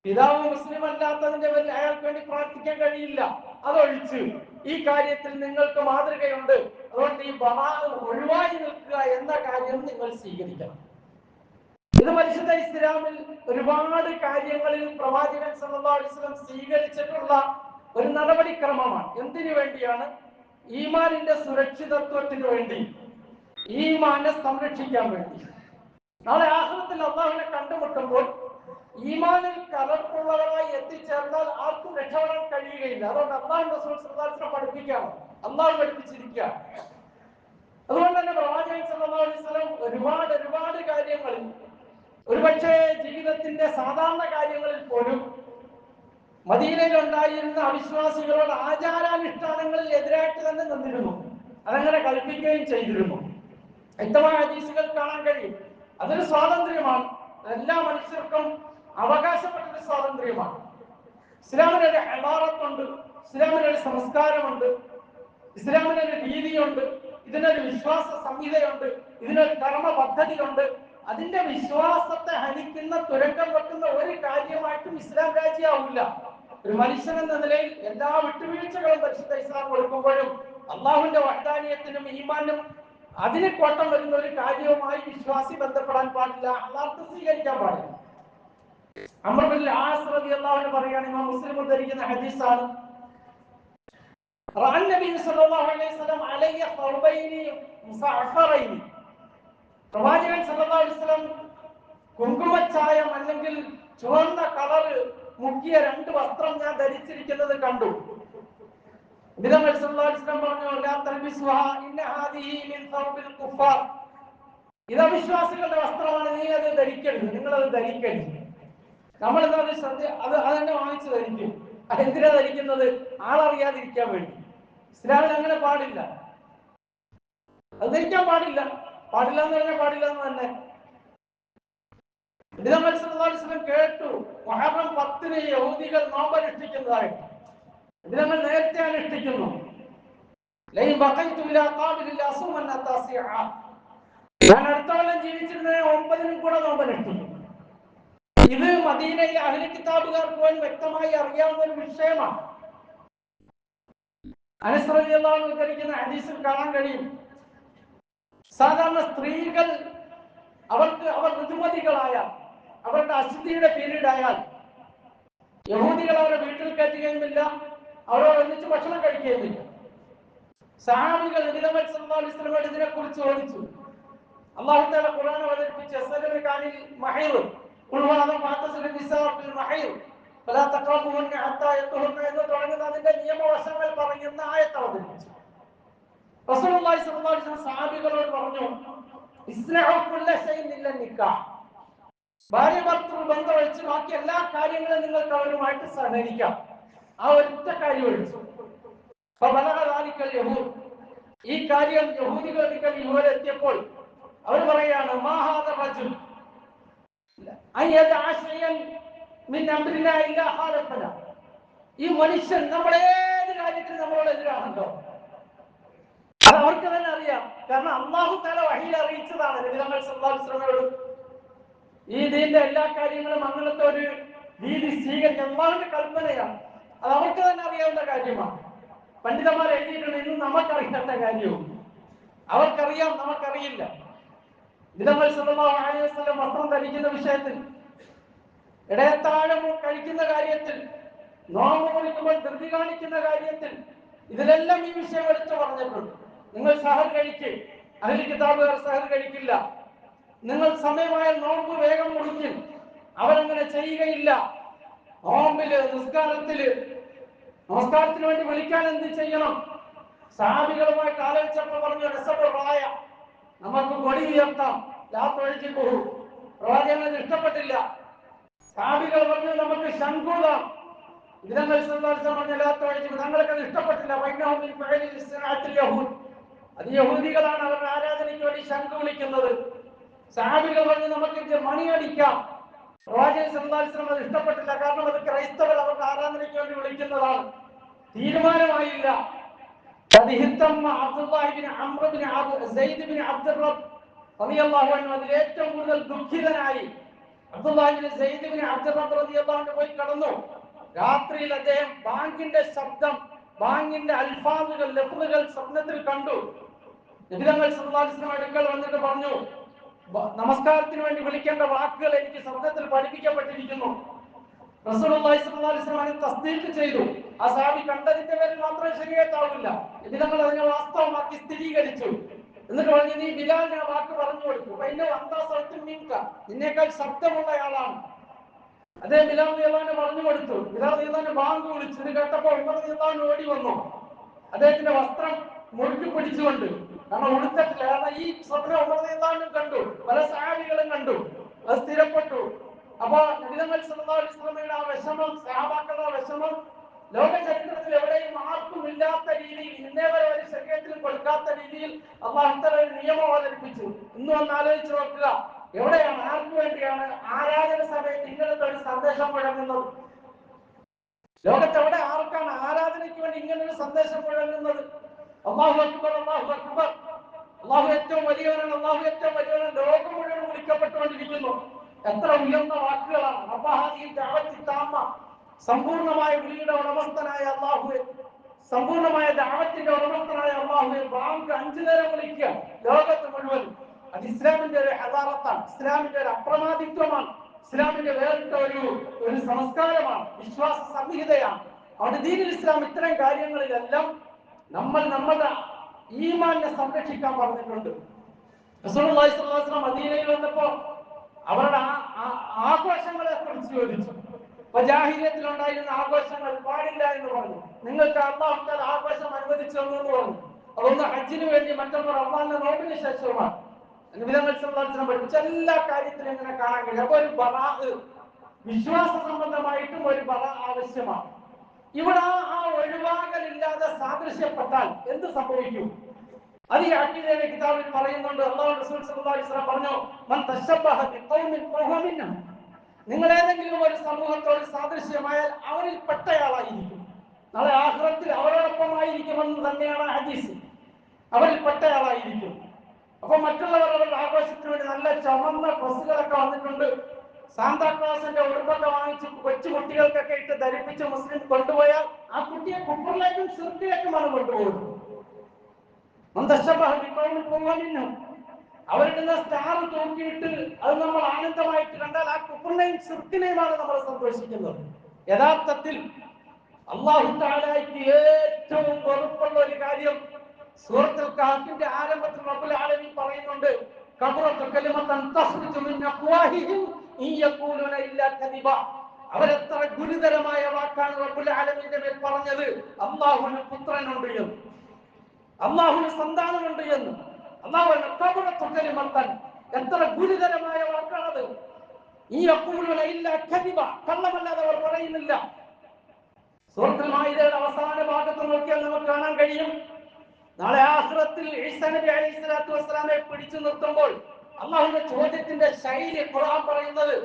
പിതാവ് മുസ്ലിം അല്ലാത്തതിന്റെ പേരിൽ അയാൾക്ക് വേണ്ടി പ്രാർത്ഥിക്കാൻ കഴിയില്ല. അതൊഴിച്ച് ഈ കാര്യത്തിൽ നിങ്ങൾക്ക് മാതൃകയുണ്ട്. അതുകൊണ്ട് ഈ ഒഴിവായി നിൽക്കുക എന്ന കാര്യം നിങ്ങൾ സ്വീകരിക്കണം. ഇത് പരിശുദ്ധ ഇസ്ലാമിൽ ഒരുപാട് കാര്യങ്ങളിൽ പ്രവാചകൻ സല്ലല്ലാഹു അലൈഹി വസല്ലം സ്വീകരിച്ചിട്ടുള്ള ഒരു നടപടിക്രമമാണ്. എന്തിനു വേണ്ടിയാണ്? ഈമാനിന്റെ സുരക്ഷിതത്വത്തിന് വേണ്ടി, ഈമാനെ സംരക്ഷിക്കാൻ വേണ്ടി. നാളെ ആഖിറത്തിൽ അല്ലാഹുവിനെ കണ്ടുമുട്ടുമ്പോൾ ഈമാനിൽ കലർപ്പുള്ളവരായി എത്തിച്ചേർന്നാൽ ആർക്കും രക്ഷപ്പെടാൻ കഴിയുകയില്ല. അതുകൊണ്ട് അല്ലാഹു റസൂൽ സല്ലല്ലാഹു അലൈഹി വസല്ലം പഠിപ്പിക്കുകയാണ്, അല്ലാഹു പഠിപ്പിച്ചിരിക്കുക. അതുകൊണ്ട് തന്നെ പ്രവാചകൻ സല്ലല്ലാഹു അലൈഹി വസല്ലം ഒരുപാട് കാര്യങ്ങളിൽ, ഒരുപക്ഷെ ജീവിതത്തിന്റെ സാധാരണ കാര്യങ്ങളിൽ പോലും മദീനയിൽ ഉണ്ടായിരുന്ന അവിശ്വാസികളോട് ആചാരാനുഷ്ഠാനങ്ങളിൽ എതിരായിട്ട് തന്നെ നിന്നിരുന്നു. അതങ്ങനെ കൽപ്പിക്കുകയും ചെയ്തിരുന്നു. വ്യക്തമായ ഹദീസുകൾ കാണാൻ കഴിയും. അതൊരു സ്വാതന്ത്ര്യമാണ്, എല്ലാ മനുഷ്യർക്കും അവകാശപ്പെട്ടൊരു സ്വാതന്ത്ര്യമാണ്. ഇസ്ലാമിനൊരു ഹദാറത്തുണ്ട്, ഇസ്ലാമിനൊരു സംസ്കാരമുണ്ട്, ഇസ്ലാമിനൊരു രീതിയുണ്ട്, ഇതിനൊരു വിശ്വാസ സംഹിതയുണ്ട്, ഇതിനൊരു കർമ്മ പദ്ധതിയുണ്ട്. അതിന്റെ വിശ്വാസത്തെ ഹനിക്കുന്ന, തുരങ്കം വെക്കുന്ന ഒരു കാര്യമായിട്ടും ഇസ്ലാം രാജ്യമാവില്ല. ഒരു മനുഷ്യൻ എന്ന നിലയിൽ എല്ലാ വിട്ടുവീഴ്ചകളും പരിശുദ്ധ ഇസ്ലാം കൊടുക്കുമ്പോഴും അള്ളാഹുവിന്റെ വഹ്ദാനിയത്തിനും ഈമാനും അതിന് കോട്ടം വരുന്ന ഒരു കാര്യവുമായി വിശ്വാസി ബന്ധപ്പെടാൻ പാടില്ല, അള്ളാഹ് സ്വീകരിക്കാൻ പാടില്ല. അംർ ബിൻ ആസ് റളിയല്ലാഹു അൻഹു പറയുകയാണ്, ഇമാം മുസ്ലിം ഉദ്ധരിക്കുന്ന ഹദീസാണ്, റഅൻ നബി സല്ലല്ലാഹു അലൈഹി വസല്ലം അലയ്യ ഖൗബൈനി മുസഅഫറൈനി. പ്രവാചകൻ സല്ലല്ലാഹു അലൈഹി വസല്ലം കുങ്കുമച്ചായം അല്ലെങ്കിൽ ചുവന്ന കളർ മുക്കിയ രണ്ട് വസ്ത്രം ഞാൻ ധരിച്ചിരിക്കുന്നത് കണ്ടു. നബി സല്ലല്ലാഹു അലൈഹി വസല്ലം പറഞ്ഞു, ലാ തൽബിസുഹാ ഇന്ന ഹാദിഹി മിൻ ഥൗബിൽ കുഫാർ. ഇത് അവിശ്വാസികളുടെ വസ്ത്രമാണ്, നീ അത് ധരിക്കരുത്, നിങ്ങൾ അത് ധരിക്കരുത്. നമ്മൾ അത് തന്നെ വാങ്ങിച്ചു ധരിക്കും. അതെന്തിനാ ധരിക്കുന്നത്? ആളറിയാതിരിക്കാൻ വേണ്ടി. ഇസ്ലാമിൽ അങ്ങനെ പാടില്ല, അത് ധരിക്കാൻ പാടില്ല. പാടില്ല എന്ന് പറഞ്ഞാൽ പാടില്ല എന്ന് തന്നെ. നബി സല്ലല്ലാഹു അലൈഹി വസല്ലം കേട്ടു മുഹറം 10 യഹൂദികൾ നോമ്പ് അനുഷ്ഠിക്കുന്നതായിട്ട്. ഇത് നമ്മൾ നേരത്തെ അനുഷ്ഠിക്കുന്നു. ഞാൻ അടുത്ത കൊല്ലം ജീവിച്ചിരുന്നത് 9 കൂടെ നോമ്പ് അനുഷ്ഠിക്കും. ഇത് മദീനയിലെ അഹ്ലു കിതാബുകാർക്ക് പോലും വ്യക്തമായി അറിയാവുന്ന ഒരു വിഷയമാണ്. അനസ് റളിയല്ലാഹു അൻഹു ഉദ്ധരിക്കുന്ന ഹദീസിൽ കാണാൻ കഴിയും, സാധാരണ സ്ത്രീകൾ അവർ ഋതുമതികളായാൽ, അവരുടെ അശുദ്ധിയുടെ പീരീഡ് ആയാൽ യഹൂദികൾ അവരെ വീട്ടിൽ കയറ്റുകയുമില്ല, അവരോട് ഒന്നിച്ച് ഭക്ഷണം കഴിക്കുകയുമില്ല. സഹാബികൾ നബി സല്ലല്ലാഹു അലൈഹി വസല്ലം ഇതിനെ കുറിച്ച് ചോദിച്ചു. അല്ലാഹു തആല ഖുർആൻ അവതരിപ്പിച്ച സല്ലല്ലാഹു മഹീർ ഫലാ തഖറബൂഹുന്ന ഹത്താ യത്ഹുർന എന്ന് തുടങ്ങുന്ന അതിന്റെ നിയമവശങ്ങൾ പറയുന്ന ആയത്ത് അവതരിപ്പിച്ചു. റസൂലുള്ളാഹി സ്വല്ലല്ലാഹു അലൈഹി വസല്ലം സഹാബികളോട് പറഞ്ഞു, ഇസ്നഉ കുല്ല ശൈഇൻ ഇല്ല നിക്കാഹ്. ഭാര്യ ഭർത്തൃ ബന്ധം ഒഴിച്ച് ബാക്കി എല്ലാ കാര്യങ്ങളും നിങ്ങൾക്ക് അവരുമായിട്ട് സഹകരിക്കാം. ആ ഒറ്റ കാര്യം ഒഴിച്ചു. ഈ കാര്യം യഹൂദികൾ ഇവരെത്തിയപ്പോൾ അവർ പറയാണ്, ഈ മനുഷ്യൻ നമ്മുടെ ഏത് കാര്യത്തിനും നമ്മളോട് എതിരാണല്ലോ. അത് അവർക്ക് തന്നെ അറിയാം. കാരണം അല്ലാഹു തആല വഹീൽ അറിയിച്ചതാണ് നബി സല്ലല്ലാഹു അലൈഹി വസല്ലമയോട്. ഈ ദീന്റെ എല്ലാ കാര്യങ്ങളും അങ്ങനത്തെ ഒരു രീതി സ്വീകരിക്കാൻ അല്ലാഹുവിന്റെ കൽപ്പനയാണ്. അത് അവർക്ക് തന്നെ അറിയാവുന്ന കാര്യമാണ്. പണ്ഡിതന്മാർ എഴുതിയിട്ടുണ്ട്, ഇന്ന് നമുക്കറിയാത്ത കാര്യവും അവർക്കറിയാം, നമുക്കറിയില്ല. നബി സല്ലല്ലാഹു അലൈഹി വസല്ലം വസ്ത്രം ധരിക്കുന്ന വിഷയത്തിൽ, ഇടയത്താഴം കഴിക്കുന്ന കാര്യത്തിൽ, നോമ്പ് മുറിക്കുമ്പോൾ ധൃതി കാണിക്കുന്ന കാര്യത്തിൽ, ഇതിലെല്ലാം ഈ വിഷയം എടുത്തു പറഞ്ഞിട്ടുണ്ട്. നിങ്ങൾ സഹർ കഴിക്ക്, അഹ്ലു കിതാബുകാർ സഹർ കഴിക്കില്ല. നിങ്ങൾ സമയമായ നോമ്പ് വേഗം മുറിക്കും, അവരങ്ങനെ ചെയ്യുകയില്ല. നോമ്പില് നമസ്കാരത്തിന് വേണ്ടി വിളിക്കാൻ എന്ത് ചെയ്യണം? സഹാബികളുമായിട്ട് ആലോചിച്ചപ്പോൾ പറഞ്ഞു, രസപ്രായ നമുക്ക് കൊടി ഉയർത്താം, ലാത്തൊഴിച്ചു പോകും. പ്രവാചകന് ഇഷ്ടപ്പെട്ടില്ല. സഹാബികൾ പറഞ്ഞു, നമുക്ക് ശംഖൂതാം. തങ്ങൾക്ക് അത് ഇഷ്ടപ്പെട്ടില്ല. അത് യഹൂദികളാണ്, അവരുടെ ആരാധനയ്ക്ക് വേണ്ടി ശംഖ് വിളിക്കുന്നത്. സഹാബികൾ പറഞ്ഞു, നമുക്ക് മണിയടിക്കാം. പ്രവാചകൻ സല്ലല്ലാഹു അലൈഹി വസല്ലം അത് ഇഷ്ടപ്പെട്ടില്ല. കാരണം അത് ക്രൈസ്തവർ അവരുടെ ആരാധനയ്ക്ക് വേണ്ടി വിളിക്കുന്നതാണ്. തീരുമാനമായില്ല. ഏറ്റവും കൂടുതൽ ദുഃഖിതനായി പോയി കടന്നു. രാത്രിയിൽ അദ്ദേഹം ബാങ്കിന്റെ ശബ്ദം, ബാങ്കിന്റെ അൽഫാദുകൾ, ലഫ്ളുകൾ സ്വപ്നത്തിൽ കണ്ടു. നബി സല്ലല്ലാഹു അലൈഹി വസല്ലം അടുക്കൽ വന്നിട്ട് പറഞ്ഞു, നമസ്കാരത്തിന് വേണ്ടി വിളിക്കേണ്ട വാക്കുകൾ എനിക്ക് സ്വപ്നത്തിൽ പഠിപ്പിക്കപ്പെട്ടിരിക്കുന്നു. റസൂലുള്ളാഹി സ്വല്ലല്ലാഹു അലൈഹി വസല്ലം തസ്ദീഖ് ചെയ്തു. ആ സഹാബി കണ്ടതിന്റെ പേരിൽ മാത്രം ശരിയായിട്ടാവില്ല, നബി അതിനെ വാസ്തവമാക്കി സ്ഥിരീകരിച്ചു. എന്നിട്ട് പറഞ്ഞു, നീ ബിലാലിന് ആ വാക്ക് പറഞ്ഞു കൊടുത്തു. നിന്നേക്കാൾ ശബ്ദമുള്ളയാളാണ്. അതേ ബിലാൽ റളിയല്ലാഹു പറഞ്ഞു കൊടുത്തു. ബിലാൽ റളിയല്ലാഹു ബാങ്ക് വിളിച്ചു. ഇത് കേട്ടപ്പോൾ ഉമർ റളിയല്ലാഹു ഓടി വന്നു, അദ്ദേഹത്തിന്റെ വസ്ത്രം മുറുക്കി പിടിച്ചുകൊണ്ട്. കാരണം ഉടുത്തിട്ടില്ല. കാരണം ഈ സ്വപ്നം ഉമർ റളിയല്ലാഹു കണ്ടു, പല സഹാബികളും കണ്ടു, അത് സ്ഥിരപ്പെട്ടു. അപ്പൊ നബി സല്ലല്ലാഹു അലൈഹി വസല്ലമയുടെ ആ വിഷമം, സഹാബാക്കളുടെ വിഷമം ലോക ചരിത്രത്തിൽ എവിടെയും ആർക്കും ഇല്ലാത്ത രീതിയിൽ, ഇന്നേ വരെ ഒരു ശരീരത്തിലും കൊടുക്കാത്ത രീതിയിൽ അല്ലാഹു തആല ഒരു നിയമം അവതരിപ്പിച്ചു. ഇന്ന് ഒന്ന് ആലോചിച്ച് നോക്കുക, എവിടെയാണ്, ആർക്ക് വേണ്ടിയാണ് ആരാധന സമയത്ത് ഇങ്ങനത്തെ ഒരു സന്ദേശം മുഴങ്ങുന്നത്? ലോകത്തെവിടെ ആർക്കാണ് ആരാധനയ്ക്ക് വേണ്ടി ഇങ്ങനൊരു സന്ദേശം മുഴങ്ങുന്നത്? അല്ലാഹു അക്ബർ, അല്ലാഹു അക്ബർ, അല്ലാഹു ഏറ്റവും വലിയവനാണ്, അല്ലാഹു ഏറ്റവും വലിയവനാണ്, ലോകം മുഴുവൻ വിളിക്കപ്പെട്ടുകൊണ്ടിരിക്കുന്നു. എത്ര ഉയർന്ന വാക്കുകളാണ്! സമ്പൂർണമായ വിളിയുടെ ഉടമസ്ഥനായ അല്ലാഹുവേ, സമ്പൂർണമായ ദഅവത്തിന്റെ ഉടമസ്ഥനായ അല്ലാഹുവേ, ബാങ്ക് 5 നേരം വിളിക്കുക ലോകത്ത് മുഴുവൻ. അത് ഇസ്ലാമിന്റെ ഒരു ഹദാറത്താണ്, ഇസ്ലാമിന്റെ ഒരു അപ്രമാദിത്വമാണ്, ഇസ്ലാമിന്റെ വേറിട്ട ഒരു സംസ്കാരമാണ്, വിശ്വാസ സംഹിതയാണ്. അവിടെ ദീനുൽ ഇസ്ലാം ഇത്തരം കാര്യങ്ങളിലെല്ലാം നമ്മളുടെ ഈമാനിനെ സംരക്ഷിക്കാൻ പറഞ്ഞിട്ടുണ്ട്. റസൂലുള്ളാഹി സ്വല്ലല്ലാഹു അലൈഹി വസല്ലം മദീനയിൽ വന്നപ്പോൾ അവരുടെ ആഘോഷങ്ങളെ കുറിച്ച് ചോദിച്ചു. ജാഹിലിയ്യത്തിലുണ്ടായിരുന്ന ആഘോഷങ്ങൾ പാടില്ല എന്ന് പറഞ്ഞു. നിങ്ങൾക്ക് അല്ലാഹു തആല ആഘോഷം അനുവദിച്ചു എന്ന് പറഞ്ഞു. അതൊന്ന് ഹജ്ജിന് വേണ്ടി, മറ്റൊന്ന് റമദാനിലെ നോമ്പിന് ശേഷമാണ്. നബി സല്ലല്ലാഹു അലൈഹി വസല്ലം പഠിപ്പിച്ച എല്ലാ കാര്യത്തിലും ഇങ്ങനെ കാണാൻ കഴിയും. അപ്പൊ ഒരു ബറാഅ്, വിശ്വാസ സംബന്ധമായിട്ടും ഒരു ബറാഅ് ആവശ്യമാണ്. ഇവിടെ ആ ഒഴിവാകലില്ലാതെ സാദൃശ്യപ്പെട്ടാൽ എന്ത് സംഭവിക്കും? അത് ഈ അഖീദയുടെ കിതാബിൽ പറയുന്നുണ്ട്. അല്ലാഹു റസൂൽ സല്ലല്ലാഹു അലൈഹി വസല്ലം പറഞ്ഞു, മൻ തശബ്ബഹ ബിഖൗമിൻ ഫഹുവ മിൻഹും. നിങ്ങൾ ഏതെങ്കിലും ഒരു സമൂഹത്തോട് സാദൃശ്യമായാൽ അവരിൽ പെട്ടയാളായിരിക്കും. നാളെ ആഖിറത്തിൽ അവരോടൊപ്പമായിരിക്കുമെന്ന് തന്നെയാണ് ഹദീസ്. അവരിൽ പെട്ടയാളായിരിക്കും. അപ്പൊ മറ്റുള്ളവർ അവരുടെ ആഘോഷത്തിന് വേണ്ടി നല്ല ചുമന്ന ഡ്രസ്സുകളൊക്കെ വന്നിട്ടുണ്ട്, സാന്താക്ലാസിന്റെ ഉടുപ്പൊക്കെ വാങ്ങിച്ച് കൊച്ചു കുട്ടികൾക്കൊക്കെ ഇട്ട് ധരിപ്പിച്ച് മുസ്ലിം കൊണ്ടുപോയാൽ ആ കുട്ടിയെ കുഫറിലേക്കും ശിർക്കിലേക്കുമാണ് കൊണ്ടുപോകുന്നത്. അവരുടെ സ്റ്റാർ തൂക്കിയിട്ട് അത് നമ്മൾ ആനന്ദമായിട്ട് കണ്ടാൽ ആ കുഫറിനെയും ശിർക്കിനെയുമാണ് നമ്മൾ സന്തോഷിക്കുന്നത്. യഥാർത്ഥത്തിൽ അല്ലാഹു തആലയ്ക്ക് ഏറ്റവും വെറുപ്പുള്ള ഒരു കാര്യം സൂറത്തുൽ കഹ്ഫിന്റെ ആരംഭത്തിൽ റബ്ബുൽ ആലമീൻ പറയുന്നുണ്ട്, കബറത്തു കലിമതൻ തഖ്റുജു മിൻ അഫ്വാഹിഹിം ഇൻ യഖൂലുന ഇല്ലാ കദിബ. അവരെത്ര ഗുരുതരമായ വാക്കാണ് റബ്ബുൽ ആലമീന്റെ മേൽ പറഞ്ഞത്. അല്ലാഹുവിന് പുത്രനുണ്ട് എന്ന്, അല്ലാഹുവിന് സന്താനമുണ്ട് എന്ന്. അല്ലാഹുവിന്റെ കബറത്തു കലിമതൻ, എത്ര ഗുരുതരമായ വാക്കാണത്. ഇൻ യഖൂലുന ഇല്ലാ കദിബ, കള്ളമല്ലാതെ അവർ പറയുന്നില്ല. സൂറത്തുൽ മാഇദയുടെ അവസാന ഭാഗത്ത് നോക്കിയാൽ നമുക്ക് കാണാൻ കഴിയും, നാളെ ആഖിറത്തിൽ ഈസാ നബി അലൈഹിസ്സലാത്തു വസ്സലാമെ പിടിച്ചു നിർത്തുമ്പോൾ അല്ലാഹുവിന്റെ ചോദ്യത്തിന്റെ ശൈലി ഖുർആൻ പറയുന്നത്,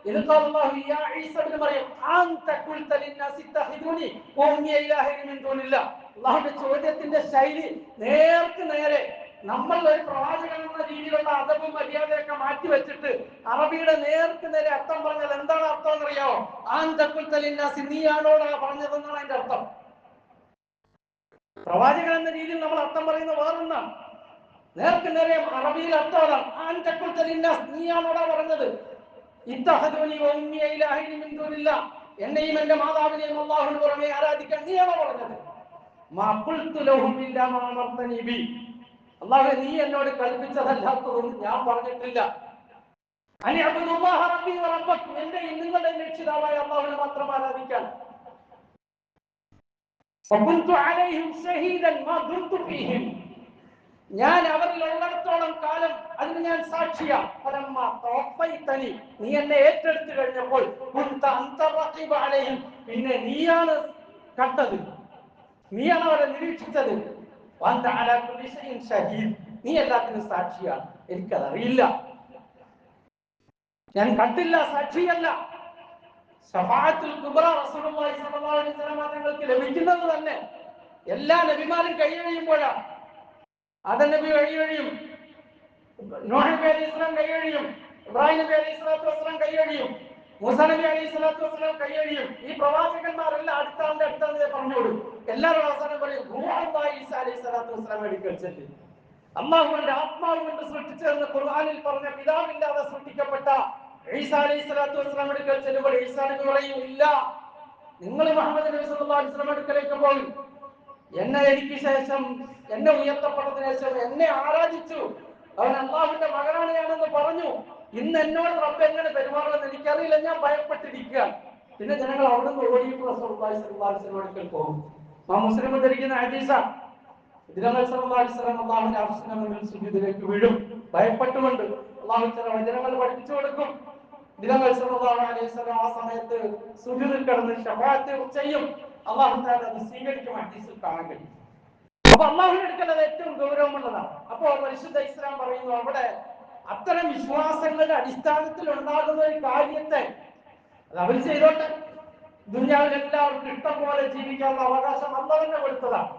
ഇൻഖാലല്ലാഹു യാ ഈസാ ഇബ്നു മറിയം അൻത ഖുൽത ലിന്നാസി തഖിദൂനി വഉമ്മി ഇലാഹി മിൻ ദൂനില്ലാഹ്. അല്ലാഹുവിന്റെ ചോദ്യത്തിന്റെ ശൈലി നേർക്ക് നേരെ നമ്മൾ ഒരു പ്രവാചകൻ എന്ന രീതിയിലുള്ള അദബും മര്യാദയൊക്കെ മാറ്റി വെച്ചിട്ട് അറബിയുടെ നേർക്ക് നേരെ അർത്ഥം പറഞ്ഞാൽ എന്താണ് അർത്ഥം എന്നറിയാമോ? അൻത ഖുൽത ലിന്നാസി, നീയാണോടാ പറഞ്ഞതെന്നാണ് അതിന്റെ അർത്ഥം. പ്രവാചകൻ എന്ന രീതിയിൽ നമ്മൾ അർത്ഥം പറയുന്ന വേറൊന്നാണ്. നേർക്ക് നേരെ അറബിയിൽ അർത്ഥം നീയാണോടാ പറഞ്ഞത് ഇത്തഹദൂനി വ ഉമ്മിയ ഇലാഹൈനി മിൻ ദൂനില്ലാഹ്, എന്നെയും എന്റെ മാതാവിനെയും അല്ലാഹുവിന് പുറമെ ആരാധിക്കാൻ നീയാണോ പറഞ്ഞത്? മാ ഖുൽതു ലഹും ഇല്ലാ മാ അമർതനി ബി, അല്ലാഹുവേ നീ എന്നോട് കൽപ്പിച്ചതല്ലാത്തതൊന്നും ഞാൻ പറഞ്ഞിട്ടില്ല. അനി അബ്ദുല്ലാഹ റബ്ബി വ റബ്ബക്കും, എന്റെയും നിങ്ങളുടെ രക്ഷിതാവായ അല്ലാഹുവിനെ മാത്രം ആരാധിക്കാൻ. വകുൻതു അലൈഹിം ഷഹീദൻ മാ ദുംതു ഫീഹിം, ഞാൻ അവരിൽ ഉള്ളിടത്തോളം കാലം അതിന് ഞാൻ സാക്ഷിയാ. നീ എന്നെ ഏറ്റെടുത്തു കഴിഞ്ഞപ്പോൾ പിന്നെ നീയാണ് കണ്ടത്, നീയാണ് അവരെ നിരീക്ഷിച്ചത്. നീ എല്ലാത്തിനും സാക്ഷിയാണ്. എനിക്കതറിയില്ല, ഞാൻ കണ്ടില്ല, സാക്ഷിയല്ല. ശഫാഅത്തുൽ കുബ്ര റസൂലുള്ളാഹി സ്വല്ലല്ലാഹു അലൈഹി വസല്ലം തങ്ങൾക്ക് ലഭിക്കുന്നത് തന്നെ എല്ലാ നബിമാരും കൈയൊഴിയുമ്പോഴാണ്. ആദം നബി കൈയൊഴിയും, നോഹ് നബി അലൈഹി സ്വലാം കൈയൊഴിയും, ഇബ്രാഹിം നബി അലൈഹി സ്വലാത്തു വസ്സലാം കൈയൊഴിയും, മൂസാ നബി അലൈഹി സ്വലാത്തു വസ്സലാം കൈയൊഴിയും. ഈ പ്രവാചകന്മാരെല്ലാം അടുത്താണ്ട് പറഞ്ഞോടും. എല്ലാവരും അവസാനം പറയും ഈസാ അലൈഹി സ്വലാത്തു വസ്സലാം എടുക്കൽ ചെല്ലും. അല്ലാഹുവിന്റെ ആത്മാവ് കൊണ്ട് സൃഷ്ടിച്ചതെന്ന് ഖുർആനിൽ പറഞ്ഞ പിതാവില്ലാതെ സൃഷ്ടിക്കപ്പെട്ട ഈസാ അലൈഹി സ്വലാത്തു വസ്സലാം എടുക്കൽ ചെല്ലുമ്പോൾ ഈസാ നബി പറയും, ഇല്ല, നിങ്ങൾ മുഹമ്മദ് നബി സല്ലല്ലാഹു അലൈഹി വസല്ലം അടുക്കലേക്ക് പോകും. എനിക്ക് ശേഷം, എന്നെ ഉയർത്തപ്പെട്ടതിന് ശേഷം എന്നെ ആരാധിച്ചു, അവൻ അള്ളാഹുവിന്റെ മകനാണ് ഞാനെന്ന് പറഞ്ഞു. ഇന്ന് എന്നോട് റബ്ബ് എങ്ങനെ പെരുമാറുമെന്ന് എനിക്കറിയില്ല, ഞാൻ ഭയപ്പെട്ടിരിക്കുകയാണ്. പിന്നെ ജനങ്ങൾ അവിടുന്ന് ഓടിയിട്ട് റസൂലുള്ളാഹി സ്വല്ലല്ലാഹു അലൈഹി വസല്ലം അടുക്കൽ പോകും. മുസ്ലിം ഉദ്ധരിക്കുന്ന ഹദീസാണ്. ഇതിനങ്ങൾ സല്ലല്ലാഹു അലൈഹി വസല്ലം അല്ലാഹുവിന്റെ അർശിന്റെ മുന്നിൽ സുജൂദിലേക്ക് വീഴും, ഭയപ്പെട്ടുകൊണ്ട്. അല്ലാഹു ചില വചനങ്ങൾ പഠിപ്പിച്ചു കൊടുക്കും. ഇതിനങ്ങൾ സല്ലല്ലാഹു അലൈഹി വസല്ലം ആ സമയത്ത് സുജൂദിൽ കിടന്ന് ശഫാഅത്ത് ചെയ്യും. അല്ലാഹു തആല അത് സ്വീകരിക്കും. ഹദീസിൽ കാണാൻ കഴിയും. അപ്പൊ അല്ലാഹുവിന്റെ അടുക്കൽ അത് ഏറ്റവും ഗൗരവമുള്ളതാണ്. അപ്പോ പരിശുദ്ധ ഇസ്ലാം പറയുന്നു, അവിടെ അത്തരം വിശ്വാസങ്ങളുടെ അടിസ്ഥാനത്തിൽ ഉണ്ടാകുന്ന ഒരു കാര്യത്തെ അത് അവർ ചെയ്തോട്ടെ. ദുനിയാവിൽ എല്ലാവർക്കും ഇഷ്ടം പോലെ ജീവിക്കാനുള്ള അവകാശം അല്ലാഹു തന്നെ കൊടുത്തതാണ്.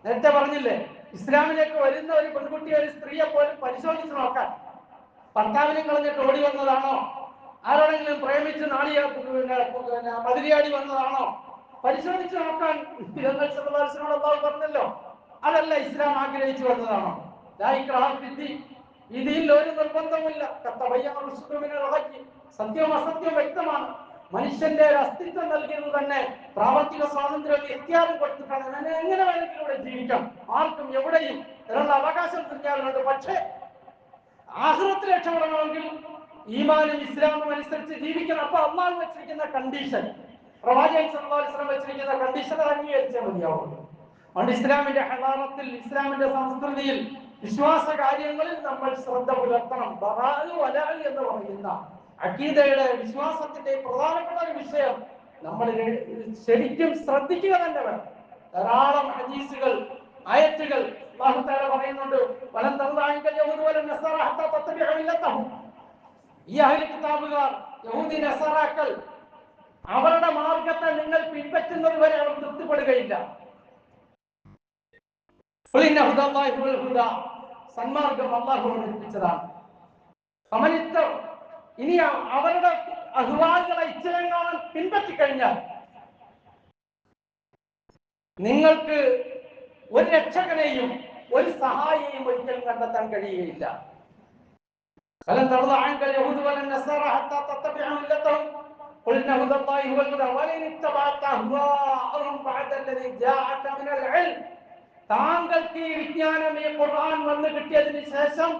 നേരത്തെ പറഞ്ഞില്ലേ, ഇസ്ലാമിലേക്ക് വരുന്ന ഒരു പെൺകുട്ടിയെ, ഒരു സ്ത്രീയെ പോലും പരിശോധിച്ച് നോക്കാൻ, ഭർത്താവിനെ കളഞ്ഞിട്ട് ഓടി വന്നതാണോ, ആരോടെങ്കിലും പ്രേമിച്ച് മതിരിയാടി വന്നതാണോ, പരിശോധിച്ച് നോക്കാൻ അല്ലാഹു പറഞ്ഞല്ലോ. അതല്ല ഇസ്ലാം ആഗ്രഹിച്ചു വന്നതാണോ? ഇതിൽ ഒരു നിർബന്ധമില്ല. സത്യവും അസത്യവും വ്യക്തമാണ്. മനുഷ്യന്റെ ഒരു അസ്തിത്വം നൽകിയത് തന്നെ പ്രാവർത്തിക സ്വാതന്ത്ര്യം ഇഖ്തിയാറും കൊടുത്തിട്ടാണ്. എങ്ങനെ വേണമെങ്കിലും ഇവിടെ ജീവിക്കാം, ആർക്കും എവിടെയും ഇതിനുള്ള അവകാശം ദുനിയാവിലുണ്ട്. പക്ഷേ ആഖിറത്തിൽ രക്ഷപ്പെടണമെങ്കിൽ ഈമാനും ഇസ്ലാമും അനുസരിച്ച് ജീവിക്കണം. അപ്പൊ അല്ലാഹു വെച്ചിരിക്കുന്ന കണ്ടീഷൻ, പ്രവാചകൻ സല്ലല്ലാഹു അലൈഹി വസല്ലം വെച്ചിരിക്കുന്ന കണ്ടീഷൻ അംഗീകരിച്ചേ മതിയാവുള്ളൂ. അതുകൊണ്ട് ഇസ്ലാമിന്റെ ഹദാറത്തിൽ, ഇസ്ലാമിന്റെ സംസ്കൃതിയിൽ, വിശ്വാസ കാര്യങ്ങളിൽ നമ്മൾ ശ്രദ്ധ പുലർത്തണം. ബറാഅ് വലാഅ് എന്ന് പറയുന്ന അഖീദയുടെ, വിശ്വാസത്തിന്റെ പ്രധാനപ്പെട്ട ഒരു വിഷയം നമ്മൾ ശരിക്കും ശ്രദ്ധിക്കുക തന്നെ വേണം. ധാരാളം ഹദീസുകൾ, ആയത്തുകൾ അല്ലാഹു തആല പറയുന്നുണ്ട്, വലൻ തർദഅൻക യഹൂദു വലൻ നസറ ഹത്താ തത്തബിഅ മില്ലതഹും. ഈ അഹ്ലു കിതാബുകാർ, യഹൂദി നസറാക്കൾ, അവരുടെ മാർഗത്തെ നിങ്ങൾ പിൻപറ്റുന്നത് വരെ അവർ തൃപ്തിപ്പെടുകയില്ല. സന്മാർഗം അല്ലാഹു പഠിപ്പിച്ചതാണ്. ഇനി അവരുടെ അഹ്വാകളെ, ഇച്ഛകളെ പിൻപറ്റിക്കഴിഞ്ഞാൽ നിങ്ങൾക്ക് ഒരു രക്ഷകനെയും ഒരു സഹായിയെയും ഒരിക്കലും കണ്ടെത്താൻ കഴിയുകയില്ല. فلن ترضى عنك اليهود ولا النصارى حتى تتبع ملتهم قل إن هدى الله هو الهدى ولئن اتبعت أهواءهم بعد الذي جاءك من العلم. താങ്കൾക്ക് ഈ വിജ്ഞാനം, ഈ ഖുർആൻ വന്ന് കിട്ടിയതിന് ശേഷം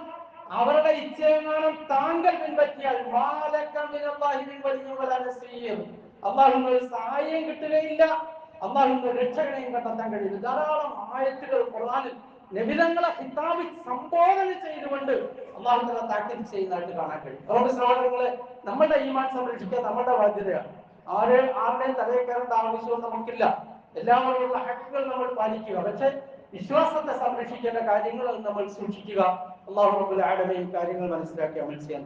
അവരുടെ ഇച്ഛയെങ്ങാനും താങ്കൾ പിൻപറ്റിയാൽ അല്ലാഹുവിന്റെ ഒരു സഹായം കിട്ടുകയില്ല, അല്ലാഹുവിന്റെ രക്ഷകനെയും കണ്ടെത്താൻ കഴിയില്ല. ധാരാളം ആയത്തുകൾ ഖുർആനിൽ നബിതങ്ങളെ ഖിതാബ് സംബോധന ചെയ്തുകൊണ്ട് അല്ലാഹു തആല താക്കീത് ചെയ്യുന്നതായിട്ട് കാണാൻ കഴിയും. അതുകൊണ്ട് സഹോദരങ്ങളെ, നമ്മുടെ ഈമാൻ സംരക്ഷിക്കാൻ നമ്മുടെ ബാധ്യതയാണ്. ആരുടെയും തലയിൽ കയറേണ്ട ആവശ്യവും നമുക്കില്ല. എല്ലാവരുമുള്ള ഹക്കുകൾ നമ്മൾ പാലിക്കുക. പക്ഷേ വിശ്വാസത്തെ സംരക്ഷിക്കേണ്ട കാര്യങ്ങൾ നമ്മൾ സൂക്ഷിക്കുക. അല്ലാഹു റബ്ബുൽ ആലമീൻ കാര്യങ്ങൾ മനസ്സിലാക്കി അമൽ ചെയ്യാൻ